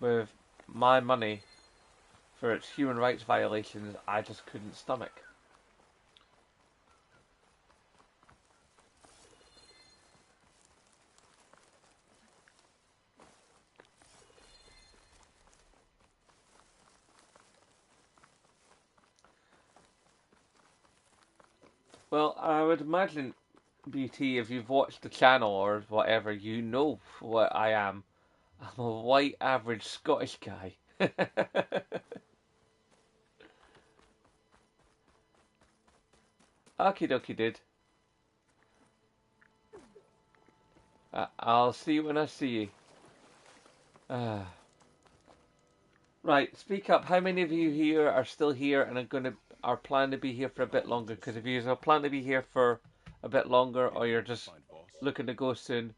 with my money for its human rights violations, I just couldn't stomach. Well, I would imagine, BT, if you've watched the channel or whatever, you know what I am. I'm a white average Scottish guy. Okie dokie, dude. I'll see you when I see you. Right, speak up. How many of you here are still here and are planning to be here for a bit longer? Because if you are planning to be here for a bit longer, or you're just Fine, boss. looking to go soon,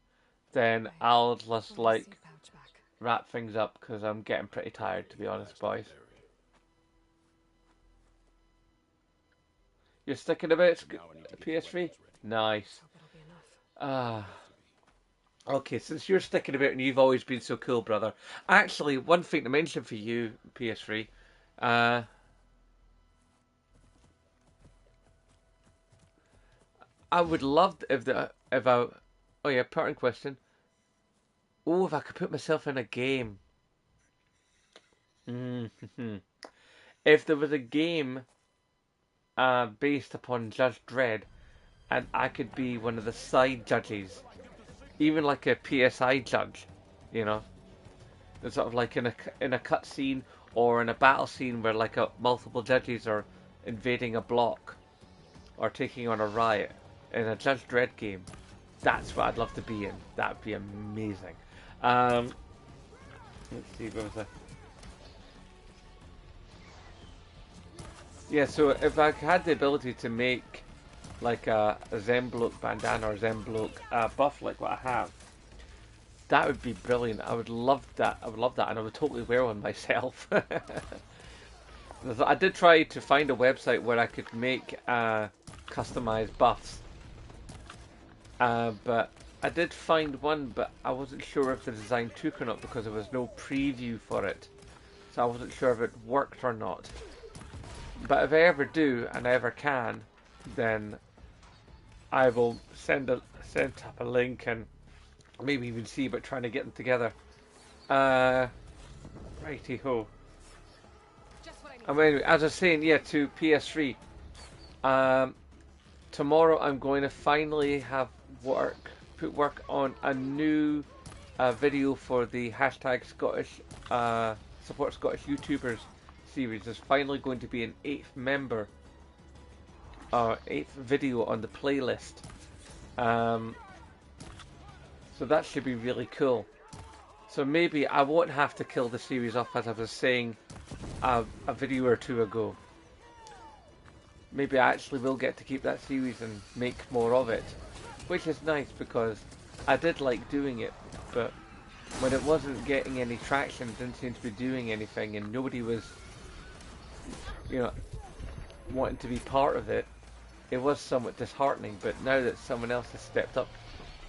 then I'll just my like safe pouch back. wrap things up because I'm getting pretty tired, to be honest, boys. You're sticking about Now I need to get the PS3? weapons ready. Nice. Hope it'll be enough. Okay, since you're sticking about and you've always been so cool, brother. Actually, one thing to mention for you, PS3. I would love if I. Oh yeah, parting question. Oh, if I could put myself in a game. If there was a game based upon Judge Dredd, and I could be one of the side judges, even like a PSI judge, you know, it's sort of like in a cutscene or in a battle scene where like multiple judges are invading a block or taking on a riot in a Judge Dredd game. That's what I'd love to be in. That'd be amazing. Let's see, what was that? Yeah, so if I had the ability to make like a Zenbloke bandana or Zenbloke buff like what I have, that would be brilliant. I would love that. I would love that, and I would totally wear one myself. I did try to find a website where I could make customized buffs, but I did find one, but I wasn't sure if the design took or not because there was no preview for it. so I wasn't sure if it worked or not. But if I ever do, and I ever can, then I will send up a link and maybe even see about trying to get them together. Righty ho. Just what I need. Anyway, as I was saying, yeah, to PS3. Tomorrow I'm going to finally have put work on a new video for the hashtag Scottish support Scottish YouTubers series. There's finally going to be an eighth video on the playlist. So that should be really cool. So maybe I won't have to kill the series off, as I was saying a video or two ago. Maybe I actually will get to keep that series and make more of it, which is nice because I did like doing it, but when it wasn't getting any traction, didn't seem to be doing anything, and nobody was, wanting to be part of it, it was somewhat disheartening. But now that someone else has stepped up,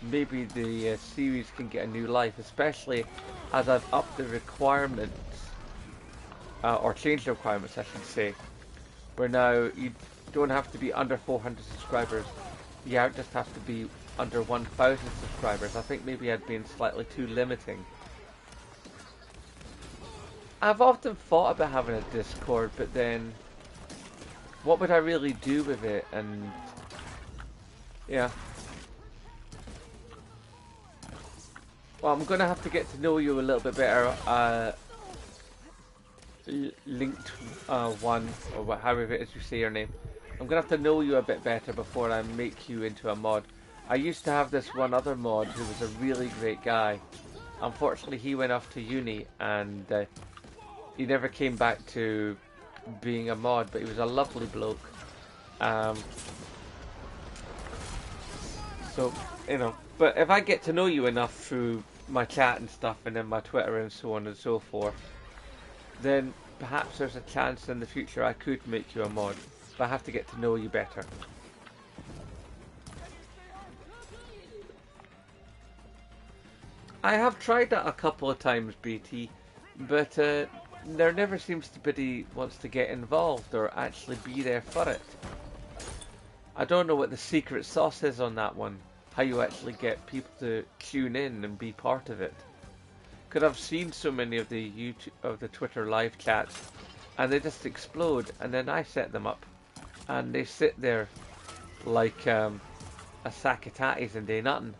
maybe the series can get a new life, especially as I've upped the requirements, or changed the requirements, I should say, where now you don't have to be under 400 subscribers, you just have to be under 1,000 subscribers. I think maybe I'd been slightly too limiting. I've often thought about having a Discord, but then what would I really do with it? And yeah. Well, I'm going to have to get to know you a little bit better. Linked one, or however it is you say your name. I'm going to have to know you a bit better before I make you into a mod. I used to have this one other mod who was a really great guy. Unfortunately, he went off to uni and he never came back to being a mod, but he was a lovely bloke. So, but if I get to know you enough through my chat and stuff, and then my Twitter and so on and so forth, then perhaps there's a chance in the future I could make you a mod, but I have to get to know you better. I have tried that a couple of times, BT, but there never seems to be wants to get involved or actually be there for it. I don't know what the secret sauce is on that one, how you actually get people to tune in and be part of it. Because I've seen so many of the Twitter live chats, and they just explode, and then I set them up, and they sit there like a sack of tatties and do nothing.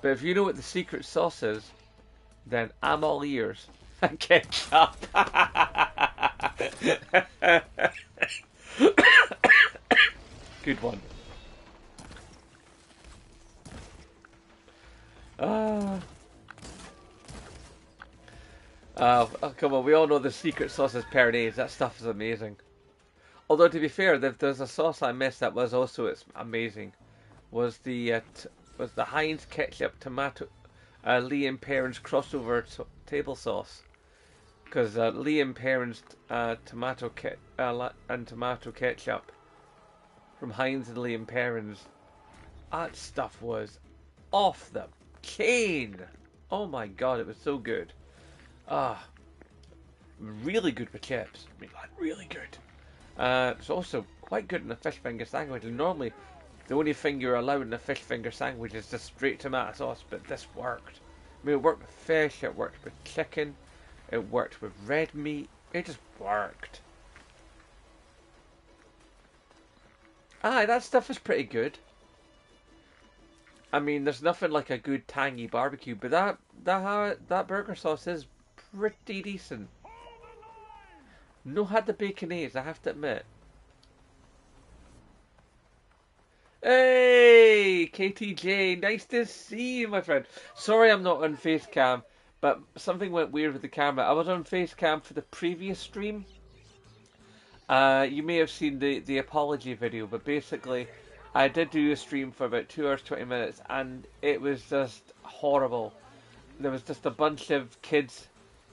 But if you know what the secret sauce is, then I'm all ears. Catch up. Good one. Come on, we all know the secret sauce is Peronaise. That stuff is amazing. Although, to be fair, there's a sauce I missed that was also amazing. Was the Heinz ketchup tomato Liam Perrin's crossover table sauce? Because Liam Perrin's tomato ketchup from Heinz and Liam Perrin's, that stuff was off the chain. Oh my god, it was so good. Really good with chips. I mean, like, really good. It's also quite good in a fish finger sandwich. And normally, the only thing you're allowed in a fish finger sandwich is just straight tomato sauce, but this worked. I mean, it worked with fish, it worked with chicken, it worked with red meat. It just worked. Aye, that stuff is pretty good. I mean, there's nothing like a good tangy barbecue, but that burger sauce is pretty decent. No had the baconaise, I have to admit. Hey, KTJ, nice to see you, my friend. Sorry I'm not on face cam, but something went weird with the camera. I was on face cam for the previous stream. You may have seen the apology video, but basically, I did do a stream for about 2 hours 20 minutes, and it was just horrible. There was just a bunch of kids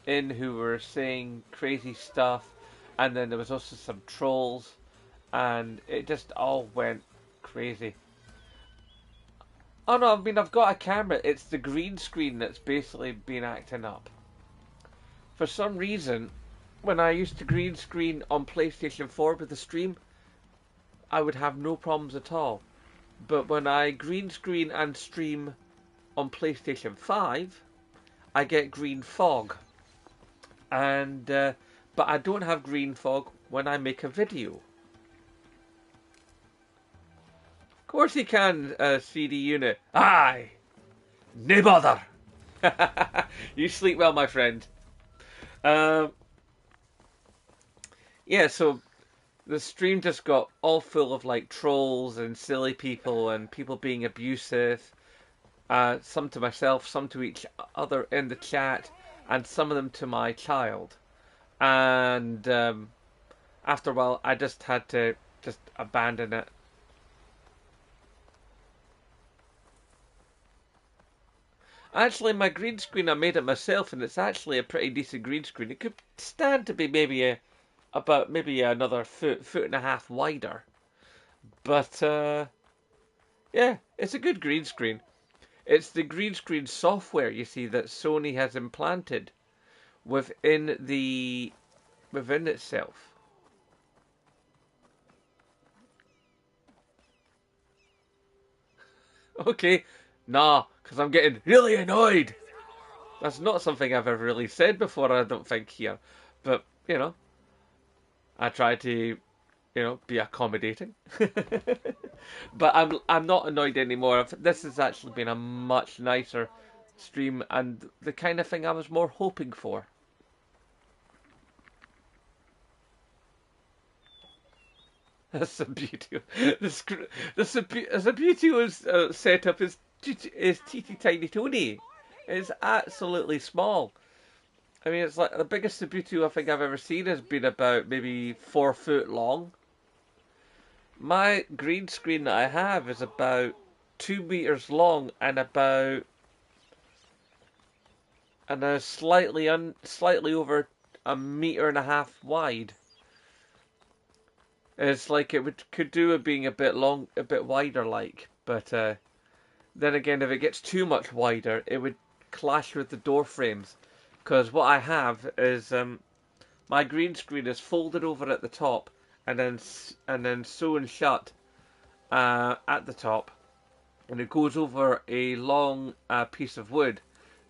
in who were saying crazy stuff, and then there was also some trolls, and it just all went crazy. Oh no, I mean, I've got a camera. It's the green screen that's basically been acting up. for some reason, when I used to green screen on PlayStation 4 with the stream, I would have no problems at all. But when I green screen and stream on PlayStation 5, I get green fog. And but I don't have green fog when I make a video. Of course he can, CD unit. Aye! No bother! You sleep well, my friend. Um, yeah, so the stream just got all full of like trolls and silly people and people being abusive. Some to myself, some to each other in the chat, and some of them to my child. And after a while, I just had to just abandon it. Actually, my green screen, I made it myself, and it's actually a pretty decent green screen. It could stand to be maybe about maybe another foot and a half wider. But yeah, it's a good green screen. It's the green screen software, you see, that Sony has implanted within itself. Okay, nah, because I'm getting really annoyed. That's not something I've ever really said before, I don't think, here. But, I try to, be accommodating. But I'm not annoyed anymore. This has actually been a much nicer stream and the kind of thing I was more hoping for. That's a beauty. The beauty was set up is teeny tiny Tony. It's absolutely small. I mean, it's like the biggest Subbuteo I think I've ever seen has been about maybe 4 foot long. My green screen that I have is about 2 meters long and about slightly over a meter and a half wide. It's like could do with being a bit long, a bit wider, like. But then again, if it gets too much wider, it would clash with the door frames. Because what I have is my green screen is folded over at the top and then sewn shut at the top, and it goes over a long piece of wood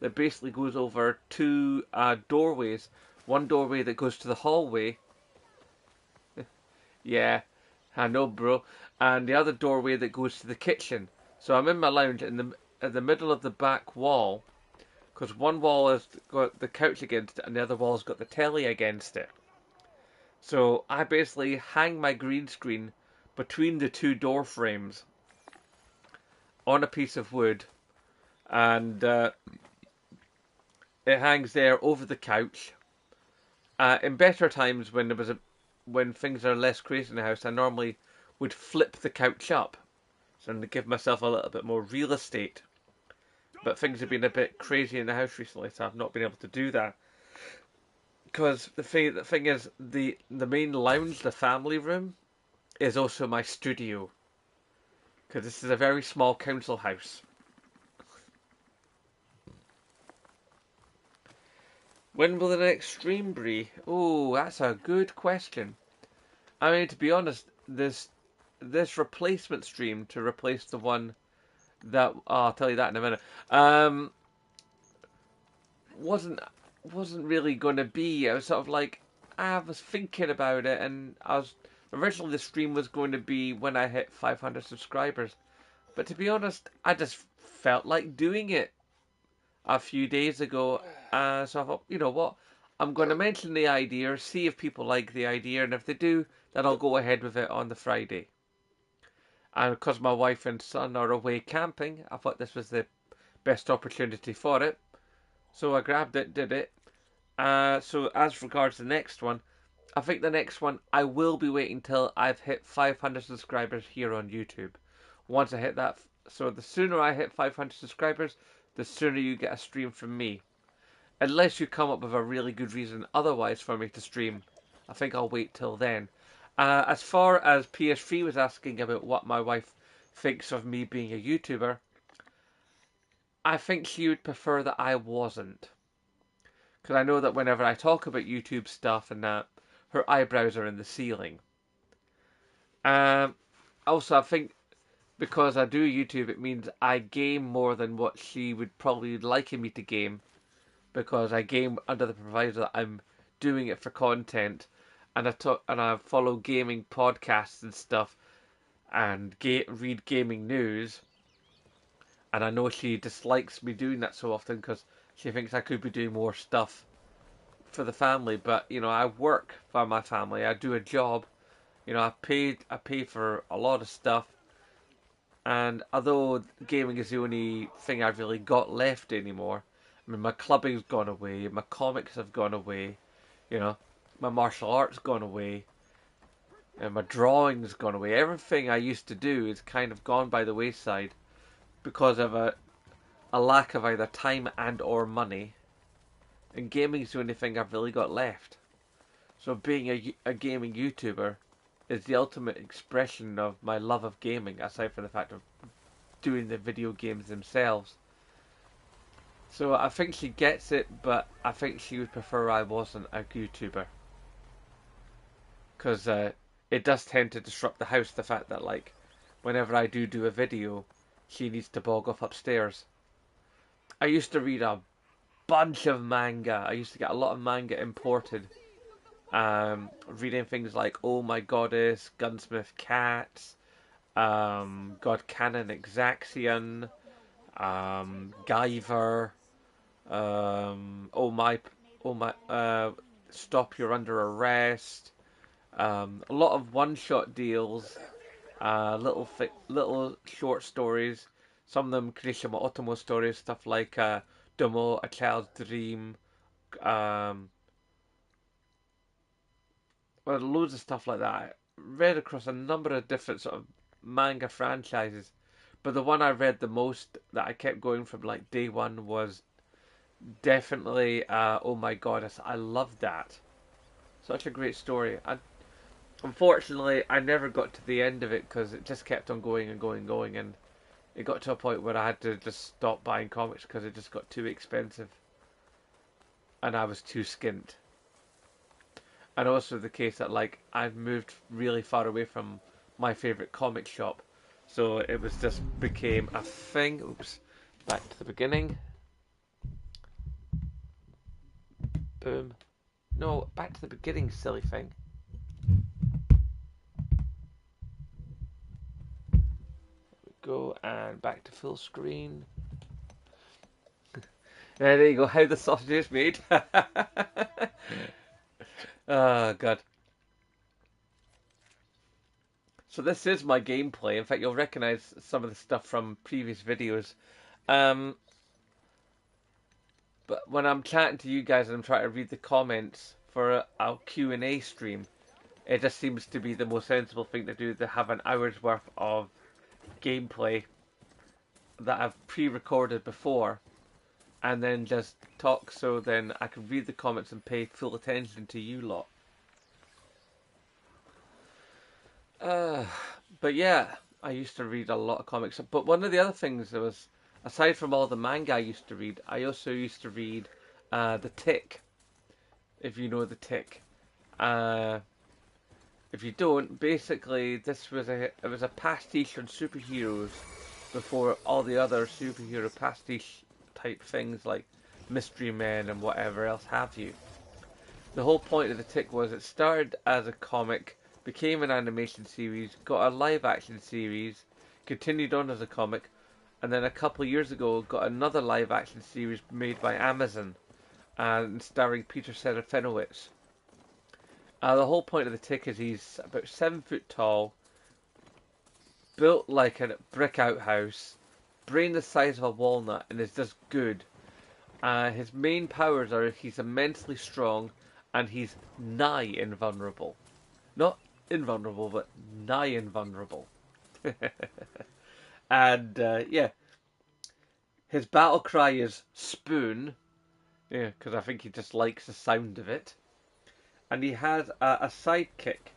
that basically goes over two doorways. One doorway that goes to the hallway. Yeah, I know, bro. And the other doorway that goes to the kitchen. So I'm in my lounge in the middle of the back wall, because one wall has got the couch against it and the other wall's got the telly against it. So I basically hang my green screen between the two door frames on a piece of wood, and it hangs there over the couch. In better times, when things are less crazy in the house, I normally would flip the couch up, so to give myself a little bit more real estate. But things have been a bit crazy in the house recently, so I've not been able to do that. Because the thing is, the main lounge, the family room, is also my studio. Because this is a very small council house. When will the next stream be? Oh, that's a good question. I mean, to be honest, this replacement stream to replace the one that I'll tell you that in a minute. Wasn't really going to be. I was sort of like, I was thinking about it, and originally the stream was going to be when I hit 500 subscribers, but to be honest, I just felt like doing it a few days ago. So I thought, you know what, I'm going to mention the idea, see if people like the idea, and if they do, then I'll go ahead with it on the Friday. And because my wife and son are away camping, I thought this was the best opportunity for it. So I grabbed it, did it. So as regards the next one, I think the next one I will be waiting till I've hit 500 subscribers here on YouTube. Once I hit that, so the sooner I hit 500 subscribers, the sooner you get a stream from me. Unless you come up with a really good reason otherwise for me to stream, I think I'll wait till then. As far as PS3 was asking about what my wife thinks of me being a YouTuber, I think she would prefer that I wasn't. Because I know that whenever I talk about YouTube stuff and that, her eyebrows are in the ceiling. Um, Also, I think because I do YouTube, it means I game more than what she would probably like me to game. Because I game under the proviso that I'm doing it for content, and I follow gaming podcasts and stuff, and read gaming news. And I know she dislikes me doing that so often because she thinks I could be doing more stuff for the family. But I work for my family. I do a job. I pay for a lot of stuff. And although gaming is the only thing I've really got left anymore, I mean, my clubbing's gone away, my comics have gone away, you know, my martial arts gone away, and my drawing's gone away. Everything I used to do is kind of gone by the wayside because of a lack of either time and or money. And gaming's the only thing I've really got left. So being a gaming YouTuber is the ultimate expression of my love of gaming, aside from the fact of doing the video games themselves. So I think she gets it, but I think she would prefer I wasn't a YouTuber. Because it does tend to disrupt the house, the fact that, like, whenever I do a video, she needs to bog off upstairs. I used to read a bunch of manga. I used to get a lot of manga imported. Reading things like Oh My Goddess, Gunsmith Cats, God Canon Exacxion, Guyver, oh my, Stop You're Under Arrest. A lot of one-shot deals, little short stories. Some of them Kirishima Otomo stories, stuff like Domo, A Child's Dream, um, well, loads of stuff like that. I read across a number of different sort of manga franchises, but the one I read the most that I kept going from like day one was definitely Oh My Goddess. I loved that. Such a great story. Unfortunately, I never got to the end of it because it just kept on going and going and going, and it got to a point where I had to just stop buying comics because it just got too expensive, and I was too skint. And also the case that like I've moved really far away from my favorite comic shop, so it was just became a thing. Oops, back to the beginning. Boom. No, back to the beginning, silly thing. Go and back to full screen. There you go. How the sausage is made. Oh god. So this is my gameplay. In fact, you'll recognize some of the stuff from previous videos. Um, but when I'm chatting to you guys and I'm trying to read the comments for a Q&A stream, it just seems to be the most sensible thing to do, to have an hour's worth of gameplay that I've pre-recorded before and then just talk, so then I can read the comments and pay full attention to you lot. Uh, but yeah, I used to read a lot of comics. But one of the other things that was, aside from all the manga I used to read, I also used to read The Tick, if you know The Tick. Uh, if you don't, basically it was a pastiche on superheroes before all the other superhero pastiche type things like Mystery Men and whatever else have you. The whole point of The Tick was it started as a comic, became an animation series, got a live action series, continued on as a comic, and then a couple of years ago got another live action series made by Amazon and starring Peter Serafinowicz. The whole point of The Tick is he's about 7 foot tall, built like a brick outhouse, brain the size of a walnut, and is just good. His main powers are he's immensely strong and he's nigh invulnerable. Not invulnerable, but nigh invulnerable. And yeah, his battle cry is spoon. Yeah, because I think he just likes the sound of it. And he has a sidekick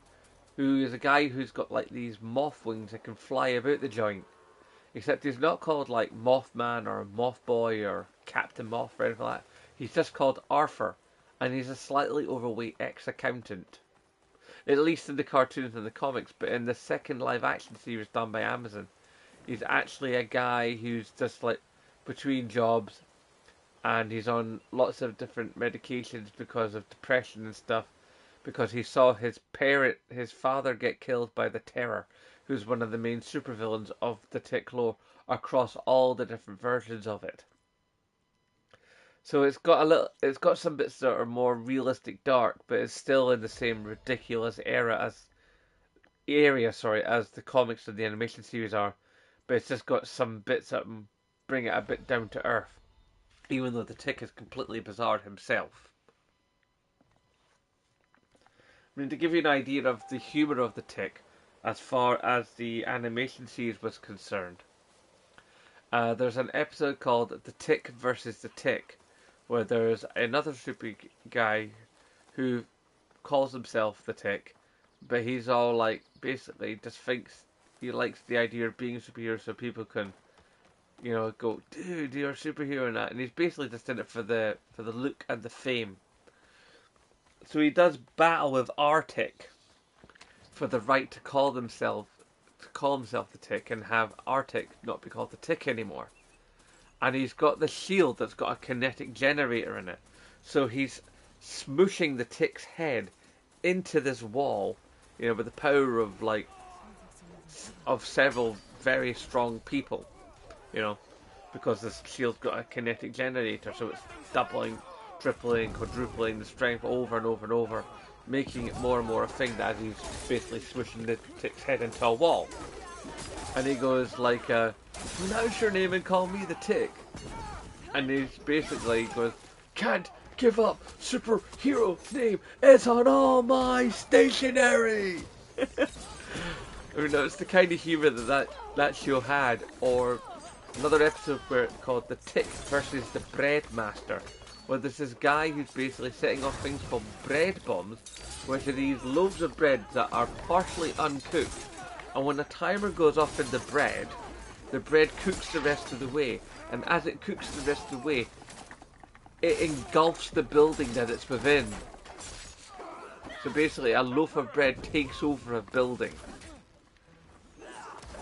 who is a guy who's got like these moth wings that can fly about the joint. Except he's not called like Mothman or Mothboy or Captain Moth or anything like that. He's just called Arthur, and he's a slightly overweight ex-accountant. At least in the cartoons and the comics, but in the second live-action series done by Amazon, he's actually a guy who's just like between jobs, and he's on lots of different medications because of depression and stuff, because he saw his father get killed by the Terror, who's one of the main supervillains of the Tick lore across all the different versions of it. So it's got some bits that are more realistic, dark, but it's still in the same ridiculous area as the comics and the animation series are. But it's just got some bits that bring it a bit down to earth, even though the Tick is completely bizarre himself. I mean, to give you an idea of the humour of the Tick, as far as the animation series was concerned, there's an episode called "The Tick versus the Tick," where there's another super guy who calls himself the Tick, but he's all like basically just thinks he likes the idea of being a superhero so people can, go, dude, you're a superhero and that, and he's basically just in it for the look and the fame. So he does battle with Arctic for the right to call himself the Tick and have Arctic not be called the Tick anymore. And he's got the shield that's got a kinetic generator in it. So he's smooshing the Tick's head into this wall, with the power of several very strong people, because this shield's got a kinetic generator, so it's doubling, tripling, quadrupling the strength over and over and over, making it more and more a thing that he's basically smooshing the Tick's head into a wall. And he goes like, pronounce your name and call me the Tick. And he's basically goes, can't give up superhero name, it's on all my stationery. I mean, it's the kind of humour that show had. Or another episode where it's called The Tick versus the Bread Master, where there's this guy who's basically setting off things called bread bombs, which are these loaves of bread that are partially uncooked. And when the timer goes off in the bread cooks the rest of the way. And as it cooks the rest of the way, it engulfs the building that it's within. So basically, a loaf of bread takes over a building.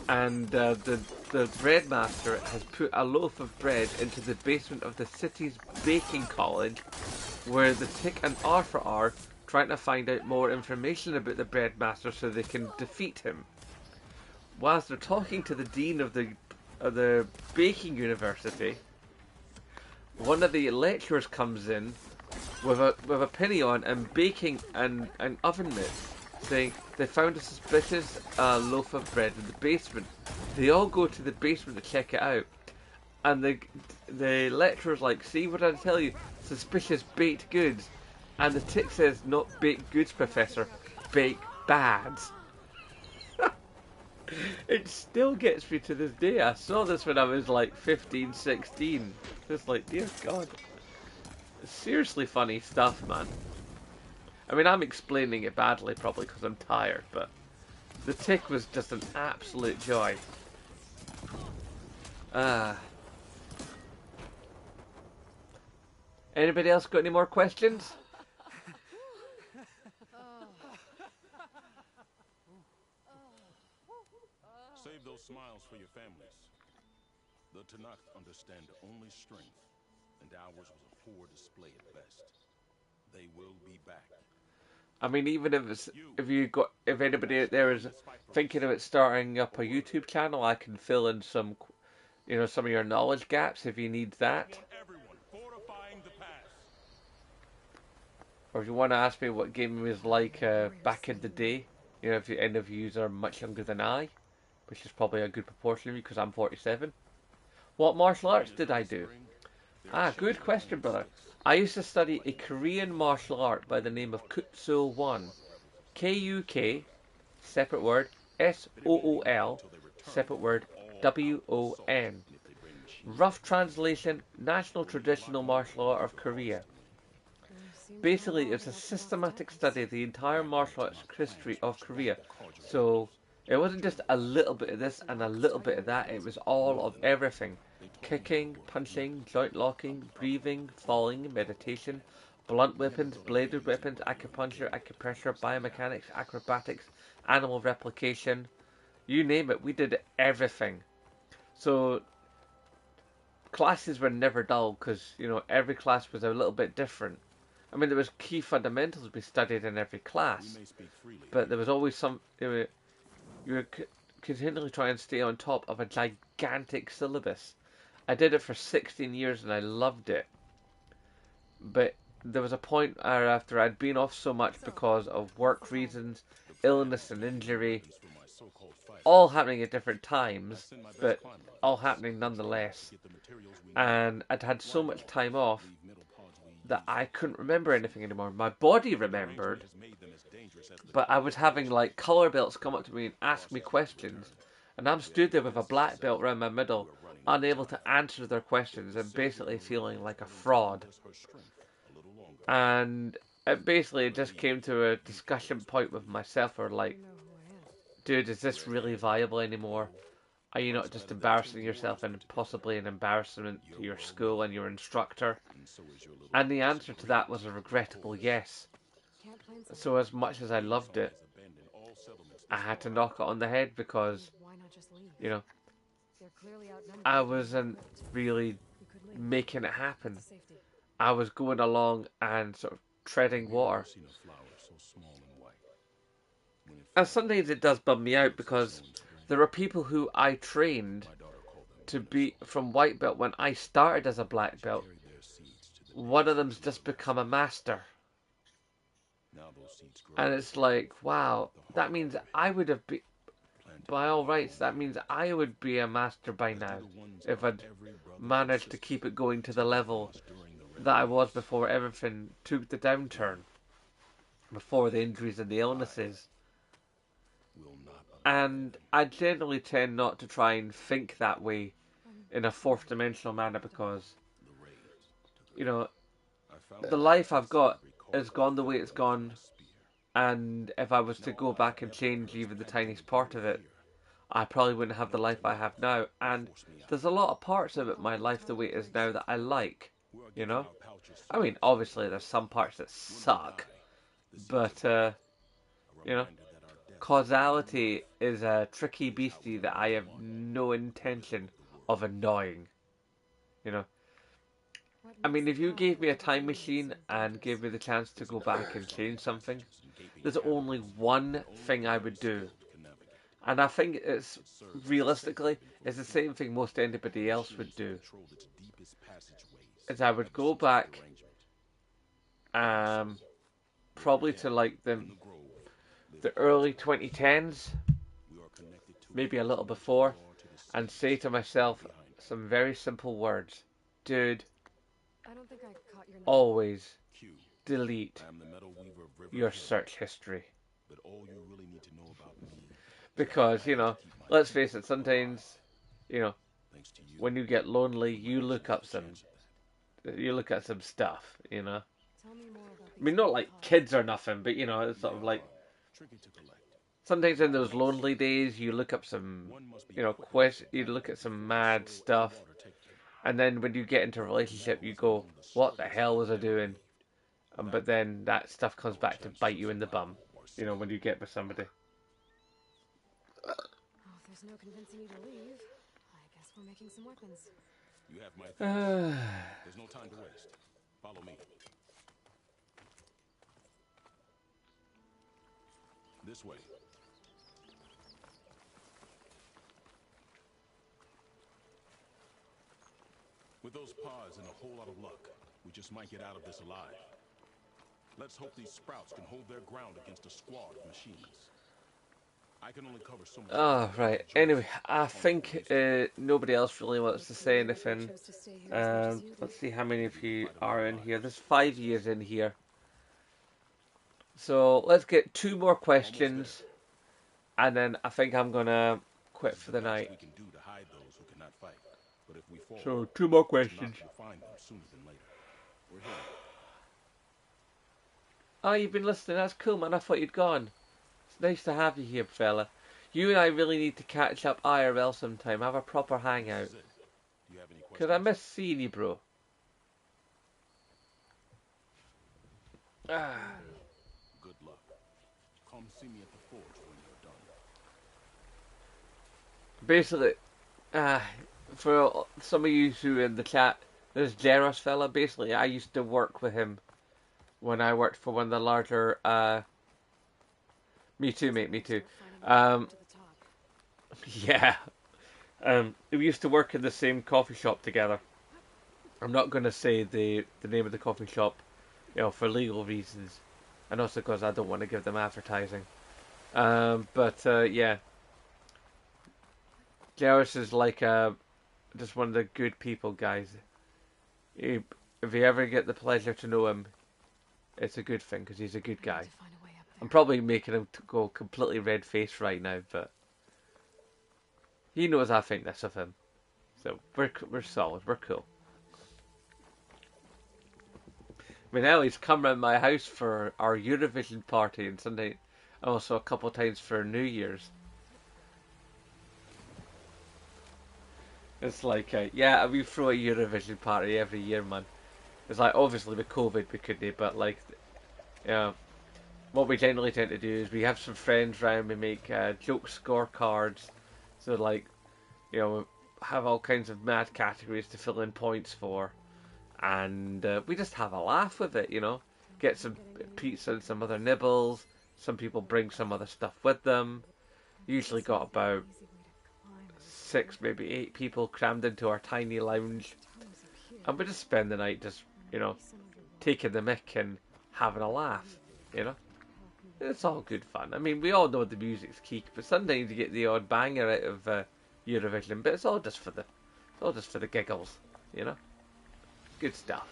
And the bread master has put a loaf of bread into the basement of the city's baking college, where the Tick and Arthur are trying to find out more information about the bread master so they can defeat him. Whilst they're talking to the dean of the baking university, one of the lecturers comes in with a penny on and baking an oven mitt, saying they found a suspicious loaf of bread in the basement. They all go to the basement to check it out, and the lecturer's like, see what I tell you, suspicious baked goods. And the Tick says, not baked goods, Professor, baked bads. It still gets me to this day. I saw this when I was like 15, 16. Just like, dear God. Seriously funny stuff, man. I mean, I'm explaining it badly probably because I'm tired, but the Tick was just an absolute joy. Anybody else got any more questions? Save those smiles for your families. The Tanakh understand only strength, and ours was a poor display at best. They will be back. I mean, even if anybody out there is thinking about starting up a YouTube channel, I can fill in some of your knowledge gaps if you need that. Or if you want to ask me what gaming was like back in the day, if any of you are much younger than I, which is probably a good proportion of you because I'm 47. What martial arts did I do? Good question, brother. I used to study a Korean martial art by the name of Kutso 1. K-U-K, separate word, S-O-O-L, separate word, W-O-N. Rough translation, National Traditional Martial Art of Korea. Basically, it's a systematic study of the entire martial arts history of Korea. So, It wasn't just a little bit of this and a little bit of that. It was all of everything. Kicking, punching, joint locking, breathing, falling, meditation, blunt weapons, bladed weapons, acupuncture, acupressure, biomechanics, acrobatics, animal replication. You name it, we did everything. So classes were never dull because, every class was a little bit different. I mean, there was key fundamentals we studied in every class, but there was always you were continually trying to stay on top of a gigantic syllabus. I did it for 16 years and I loved it, but there was a point after I'd been off so much So, because of what's work the plan? reasons, illness and injury, all happening at different times, but all happening nonetheless. And I'd had so much time off that I couldn't remember anything anymore. My body remembered, but I was having like color belts come up to me and ask me questions, and I'm stood there with a black belt around my middle, unable to answer their questions and basically feeling like a fraud. And it just came to a discussion point with myself where You like, know who I am. dude, is this really viable anymore? Are you not just embarrassing yourself and possibly an embarrassment to your school and your instructor? And the answer to that was a regrettable yes. Can't plan something. So as much as I loved it, I had to knock it on the head And because, why not just leave? you know, They're clearly outnumbered I and wasn't equipped. really You could leave. making it Get happen. to safety. I was going along and sort of treading water. And sometimes it does bum me out because there are people who I trained to be from white belt when I started as a black belt. One of them's just become a master. And it's like, wow, that means I would have been, by all rights, that means I would be a master by now if I'd managed to keep it going to the level that I was before everything took the downturn, before the injuries and the illnesses. And I generally tend not to try and think that way in a fourth dimensional manner because, you know, the life I've got has gone the way it's gone, and if I was to go back and change even the tiniest part of it, I probably wouldn't have the life I have now. And there's a lot of parts of it, my life the way it is now, that I like, you know? I mean, obviously, there's some parts that suck, but, you know, causality is a tricky beastie that I have no intention of annoying, you know? What I makes mean, the if you path gave me a of the time Guardian machine so and gave dangerous? me the chance to go back and change something, there's only one thing I would do. And I think it's realistically, it's the same thing most anybody else would do. Is I would go back, um, probably to like the early 2010s, maybe a little before, and say to myself some very simple words. Dude, I don't think I caught your name. always delete your search history. Because, let's face it, sometimes, you know, when you get lonely, you look at some stuff. Tell me more about I these mean, not new like pods. kids or nothing, but, it's sort of like, sometimes in those lonely days, you look up some, you look at some mad stuff, and then when you get into a relationship, you go, what the hell was I doing? But then that stuff comes back to bite you in the bum, when you get with somebody. Oh, if there's no convincing you to leave, I guess we're making some weapons. Uh, There's no time to waste. Follow me. This way. With those pods and a whole lot of luck, we just might get out of this alive. Let's hope these sprouts can hold their ground against a squad of machines. I can only cover so much. oh, right. Anyway, I think nobody else really wants to say Clear that they anything. chose to stay here as much as you did. Let's see how many of you are in here. There's 5 years in here. So let's get two more questions, and then I think I'm gonna quit for the night. We can do to hide those who cannot fight. But if we fall, So two more questions. we'll find them sooner than later. We're here. Oh, you've been listening. That's cool, man. I thought you'd gone. It's nice to have you here, fella. You and I really need to catch up IRL sometime. Have a proper This hangout. is it. Do you have any Cause I questions? miss seeing you, bro. Ah. I'm ready. Good luck. Come see me at the forge when you're done. Basically, for some of you who are in the chat, this Jeros fella, basically, I used to work with him when I worked for one of the larger, me too, It's mate, time me to too. start finding my way up to the top. Yeah. We used to work in the same coffee shop together. I'm not going to say the name of the coffee shop, for legal reasons, and also because I don't want to give them advertising. But yeah, Jeros is like just one of the good people guys. He, if you ever get the pleasure to know him, it's a good thing because he's a good I need guy. to find a way up I'm there. probably making him go completely red faced right now, but he knows I think this of him. So we're solid. We're cool. I mean, hell, he's come round my house for our Eurovision party and Sunday, and also a couple of times for New Year's. It's like, yeah, we throw a Eurovision party every year, man. It's like, obviously with COVID we couldn't, but like, yeah, what we generally tend to do is we have some friends round, we make joke scorecards, so like, have all kinds of mad categories to fill in points for, and we just have a laugh with it. Get some pizza and some other nibbles. Some people bring some other stuff with them. Usually got about six, maybe eight people crammed into our tiny lounge, and we just spend the night just, taking the mick and having a laugh. You know, it's all good fun. I mean, we all know the music's key, but sometimes you get the odd banger out of Eurovision, but it's all just for the giggles. You know, good stuff.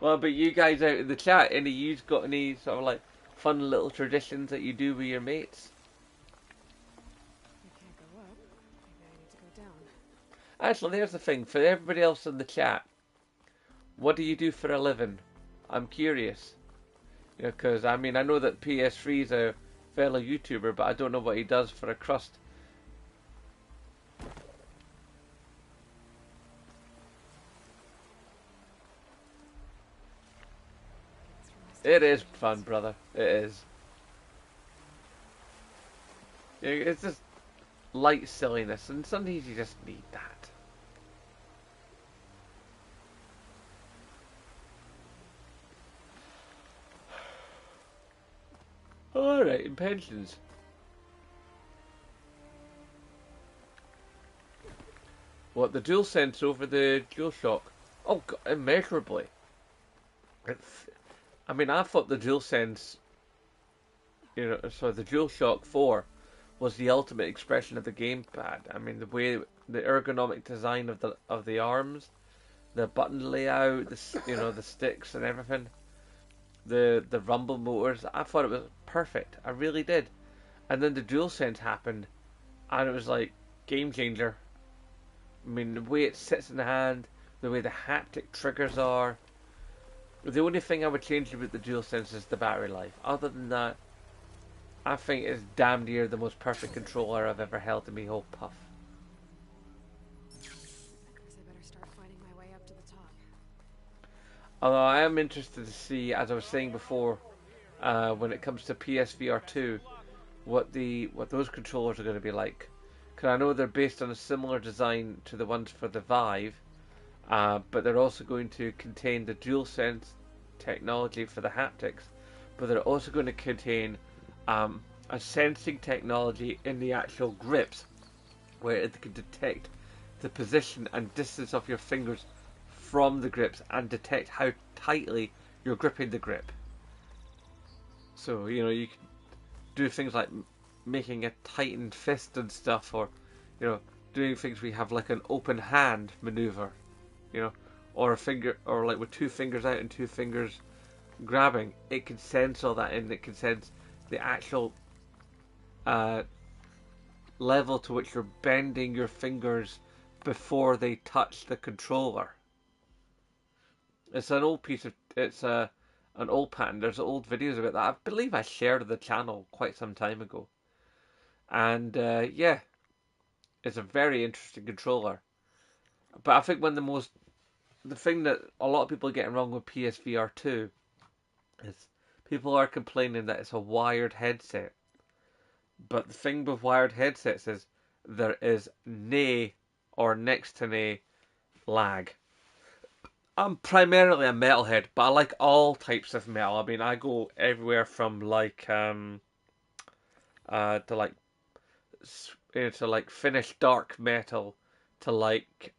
Well, but you guys out in the chat, any you've got any sort of like fun little traditions that you do with your mates? I can't go up. Maybe I need to go down. Actually, there's the thing for everybody else in the chat. What do you do for a living? I'm curious. Because I mean, I know that PS3 is a fellow YouTuber, but I don't know what he does for a crust. It is fun, brother. It is. It's just light silliness, and sometimes you just need that. Alright, in pensions. What, the DualSense over the DualShock? Oh, God, immeasurably. I mean, I thought the DualSense, the DualShock 4 was the ultimate expression of the gamepad. I mean, the ergonomic design of the arms, the button layout, the sticks and everything, the rumble motors. I thought it was perfect. I really did. And then the DualSense happened, and it was like game changer. I mean, the way it sits in the hand, the way the haptic triggers are. The only thing I would change about the DualSense is the battery life. Other than that, I think it's damn near the most perfect controller I've ever held in my whole puff. I guess I better start finding my way up to the top. Although I am interested to see, as I was saying before, when it comes to PSVR 2, what those controllers are going to be like. Because I know they're based on a similar design to the ones for the Vive, but they're also going to contain the DualSense technology for the haptics, but they're also going to contain a sensing technology in the actual grips, where it can detect the position and distance of your fingers from the grips and detect how tightly you're gripping the grip. So you can do things like making a tightened fist and stuff, or doing things we have like an open hand maneuver, you know, or a finger, or like with two fingers out and two fingers grabbing. It can sense all that, and it can sense the actual uh, level to which you're bending your fingers before they touch the controller. It's an old piece of it's a an old pattern. There's old videos about that. I believe I shared the channel quite some time ago. And yeah, it's a very interesting controller. But I think the thing that a lot of people are getting wrong with PSVR 2 is people are complaining that it's a wired headset. But the thing with wired headsets is there is nay or next to nay lag. I'm primarily a metalhead, but I like all types of metal. I mean, I go everywhere from to like to like Finnish dark metal to like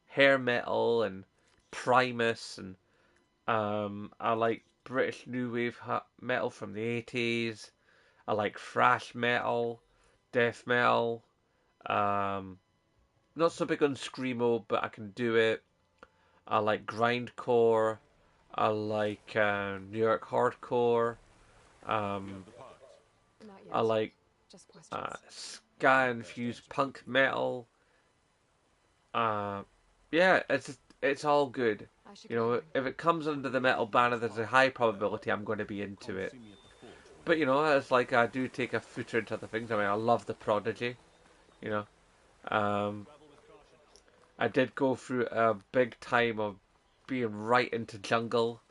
hair metal and Primus, and I like British new wave metal from the 80s. I like thrash metal, death metal. Um, Not so big on screamo, but I can do it. I like grindcore. I like New York hardcore. You have Um, the pods. Not I yet. like Just questions. ska infused punk metal. Uh, yeah, it's all good. I should You get know, going. if it comes under the metal banner, there's a high probability I'm going to be into Come it. see me at the forge when But you're you ready. know, it's like I do take a footer into other things. I mean, I love the Prodigy. You know, um, I did go through a big time of being right into jungle.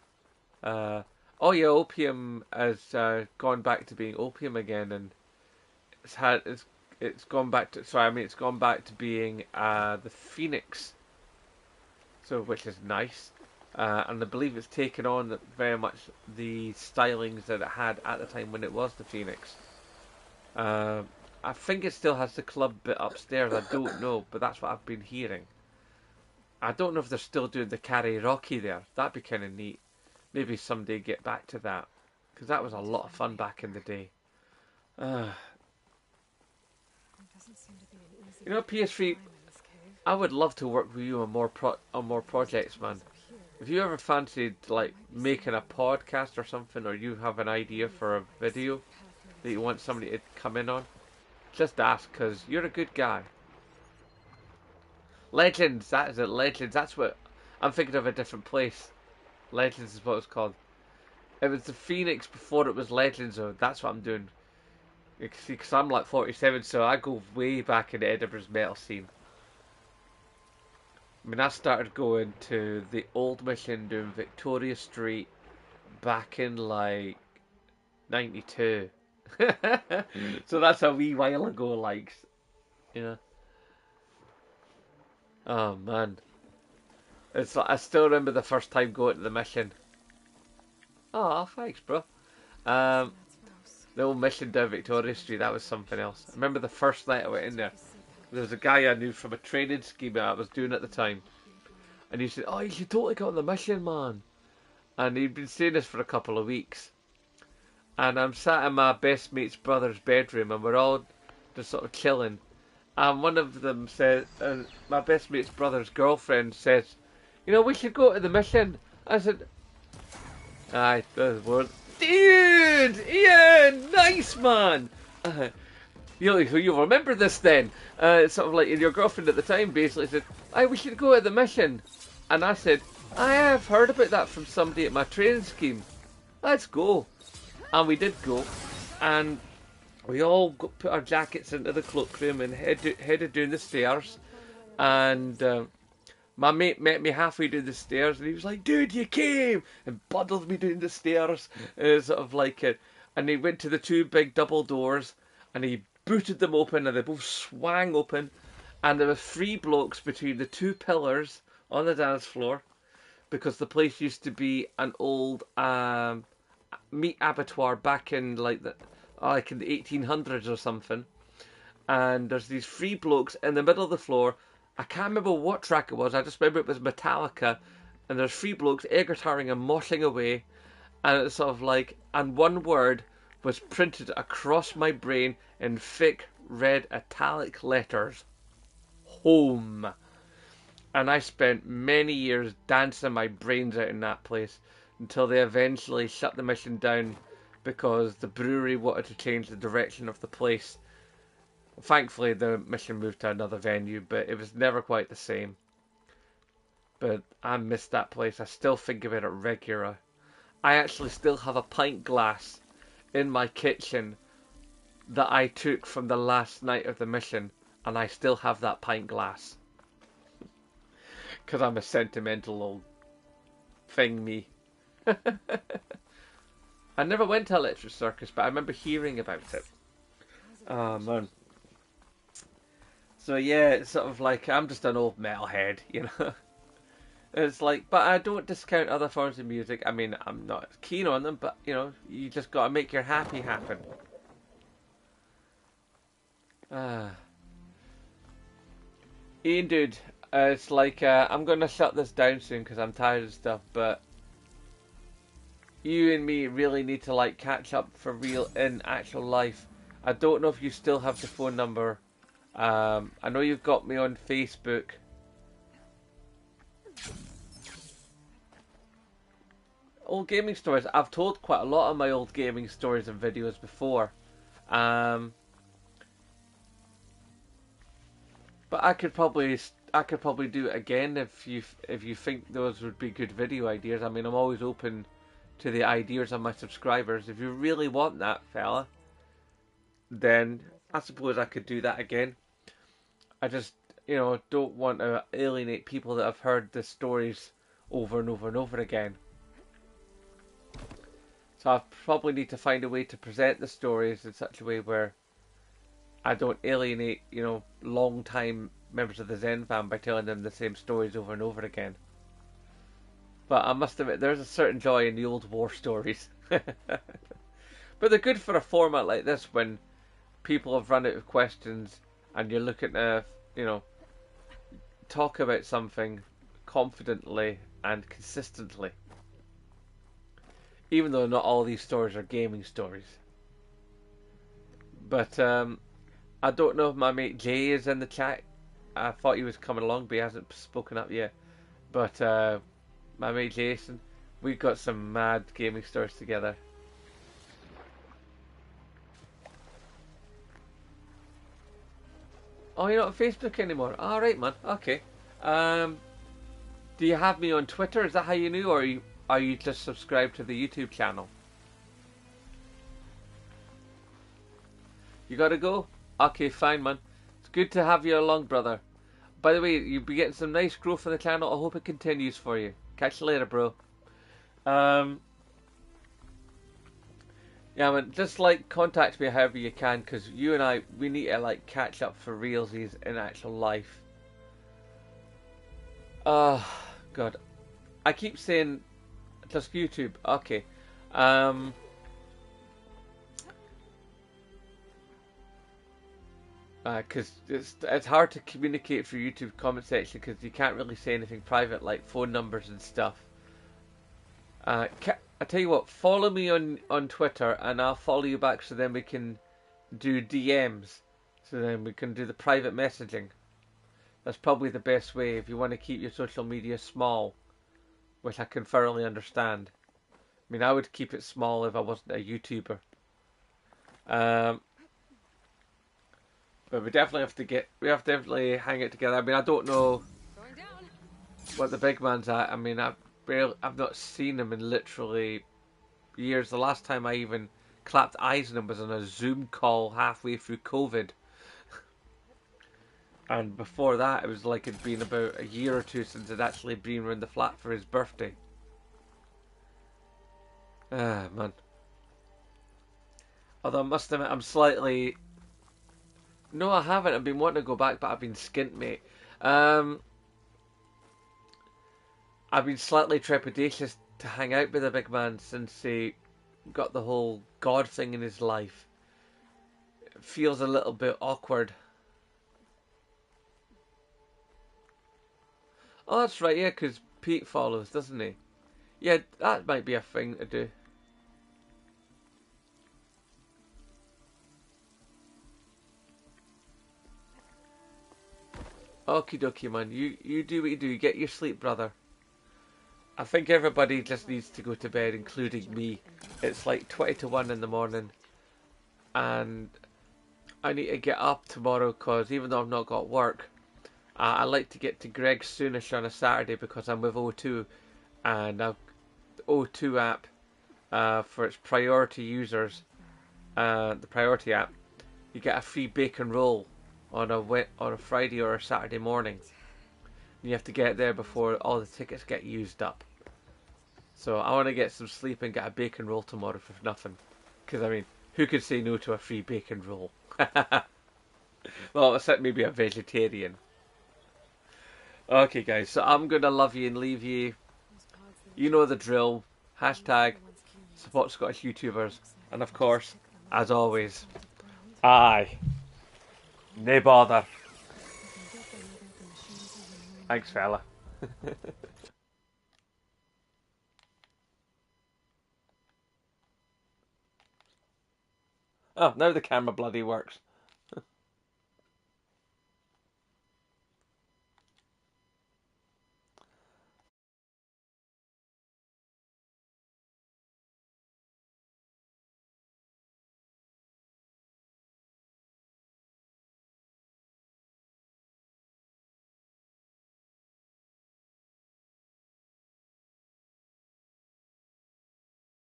Uh, oh yeah, opium has gone back to being opium again, and it's gone back to sorry, I mean it's gone back to being the Phoenix, so which is nice. And I believe it's taken on very much the stylings that it had at the time when it was the Phoenix. Uh, I think it still has the club bit upstairs. I don't know, but that's what I've been hearing. I don't know if they're still doing the Carry Rocky there. That'd be kind of neat. Maybe someday get back to that, because that was a Need to lot of find a fun way up back in the there. day. There doesn't seem to be an easy You know, way to PS3. climb in this cave. I would love to work with you on more projects, man. Tunnels up here. If you ever fancied There like might be making a something. podcast or something, or you have an idea Maybe for a I can see video a path through that these you want caves. somebody to come in on, just ask, because you're a good guy. Legends, that is it. Legends. That's what I'm thinking of. A different place. Legends is what it's called. It was the Phoenix before it was Legends, so that's what I'm doing. Because I'm like 47, so I go way back in Edinburgh's metal scene. I mean, I started going to the old mission doing Victoria Street back in like 92. So that's a wee while ago, like, you know. Oh man. It's like, I still remember the first time going to the mission. Oh, thanks, bro. Guessing Um, that's Rose. the old mission down Victoria Someone's Street, that was waiting for something else. I Rose. remember the first night I went in there. Took a seat There was a behind guy I knew from a training scheme that I was doing at the time. me. And he said, "Oh, you should totally go on the mission, man." And he'd been saying this for a couple of weeks. And I'm sat in my best mate's brother's bedroom, and we're all just sort of chilling. And one of them said, my best mate's brother's girlfriend says, "You know, we should go to the mission." I said, "Aye, that's word." Dude, Ian, nice man. You'll remember this then. It's sort of like your girlfriend at the time basically said, "Aye, we should go to the mission." And I said, "I have heard about that from somebody at my training scheme. Let's go." And we did go. And we all put our jackets into the cloakroom and headed down the stairs. And my mate met me halfway down the stairs, and he was like, "Dude, you came!" and bundled me down the stairs, sort of like it. And he went to the two big double doors, and he booted them open, and they both swang open, and there were three blokes between the two pillars on the dance floor, because the place used to be an old meat abattoir back in like in the 1800s or something. And there's these three blokes in the middle of the floor. I can't remember what track it was. I just remember it was Metallica. And there's three blokes air guitaring and moshing away. And it's sort of like, and one word was printed across my brain in thick red italic letters: home. And I spent many years dancing my brains out in that place until they eventually shut the mission down because the brewery wanted to change the direction of the place. Thankfully, the mission moved to another venue, but it was never quite the same. but I miss that place. I still think about it regular. I actually still have a pint glass in my kitchen that I took from the last night of the mission, and I still have that pint glass. Because I'm a sentimental old thing, me. I never went to Electric Circus, but I remember hearing about it. Oh, man. So yeah, it's sort of like, I'm just an old metalhead, you know? It's like, but I don't discount other forms of music. I mean, I'm not keen on them, but, you know, you just gotta make your happy happen. Ah. Ian, dude, it's like, I'm gonna shut this down soon because I'm tired of stuff, but you and me really need to, like, catch up for real in actual life. I don't know if you still have the phone number. I know you've got me on Facebook. Old gaming stories. I've told quite a lot of my old gaming stories and videos before. Um, but I could probably do it again if you think those would be good video ideas. I mean, I'm always open to the ideas of my subscribers. If you really want that, fella, then I suppose I could do that again. I just, don't want to alienate people that have heard the stories over and over and over again. So I probably need to find a way to present the stories in such a way where I don't alienate, long time members of the Zen fam by telling them the same stories over and over again. But I must admit, there's a certain joy in the old war stories. But they're good for a format like this when people have run out of questions and you're looking to, talk about something confidently and consistently. Even though not all these stories are gaming stories. But I don't know if my mate Jay is in the chat. I thought he was coming along, but he hasn't spoken up yet. But my mate Jason, we've got some mad gaming stories together. Oh, you're not on Facebook anymore? Alright, man. Okay. Do you have me on Twitter? Is that how you knew? Or are you just subscribed to the YouTube channel? You gotta go? Okay, fine, man. It's good to have you along, brother. By the way, you'll be getting some nice growth on the channel. I hope it continues for you. Catch you later, bro. Yeah, man, just like contact me however you can, because you and I, we need to like catch up for realsies in actual life. Oh, God. I keep saying just YouTube. Okay. Because it's hard to communicate through YouTube comment section because you can't really say anything private like phone numbers and stuff. I tell you what, follow me on Twitter and I'll follow you back so then we can do DMs. So then we can do the private messaging. That's probably the best way if you want to keep your social media small, which I can thoroughly understand. I mean, I would keep it small if I wasn't a YouTuber. But we definitely have to definitely hang it together. I mean, I don't know what the big man's at. I mean, I've not seen him in literally years. The last time I even clapped eyes on him was on a Zoom call halfway through COVID. And before that, it was like it'd been about a year or two since I'd actually been around the flat for his birthday. Ah, man. Although I must admit, I'm slightly... No, I haven't. I've been wanting to go back, but I've been skint, mate. I've been slightly trepidatious to hang out with the big man since he got the whole God thing in his life. It feels a little bit awkward. Oh, that's right, yeah, because Pete follows, doesn't he? Yeah, that might be a thing to do. Okie dokie, man. You do what you do. Get your sleep, brother. I think everybody just needs to go to bed, including me. It's like 20 to 1 in the morning. And I need to get up tomorrow because even though I've not got work, I like to get to Greg soonish on a Saturday because I'm with O2, and I've the O2 app for its priority users, the priority app. You get a free bacon roll on a Friday or a Saturday morning. You have to get there before all the tickets get used up. So I want to get some sleep and get a bacon roll tomorrow for nothing. Because I mean, who could say no to a free bacon roll? Well, except maybe a vegetarian. Okay, guys. So I'm gonna love you and leave you. You know the drill. Hashtag support Scottish YouTubers, and of course, as always, aye, no bother. Thanks, fella. Oh, now the camera bloody works.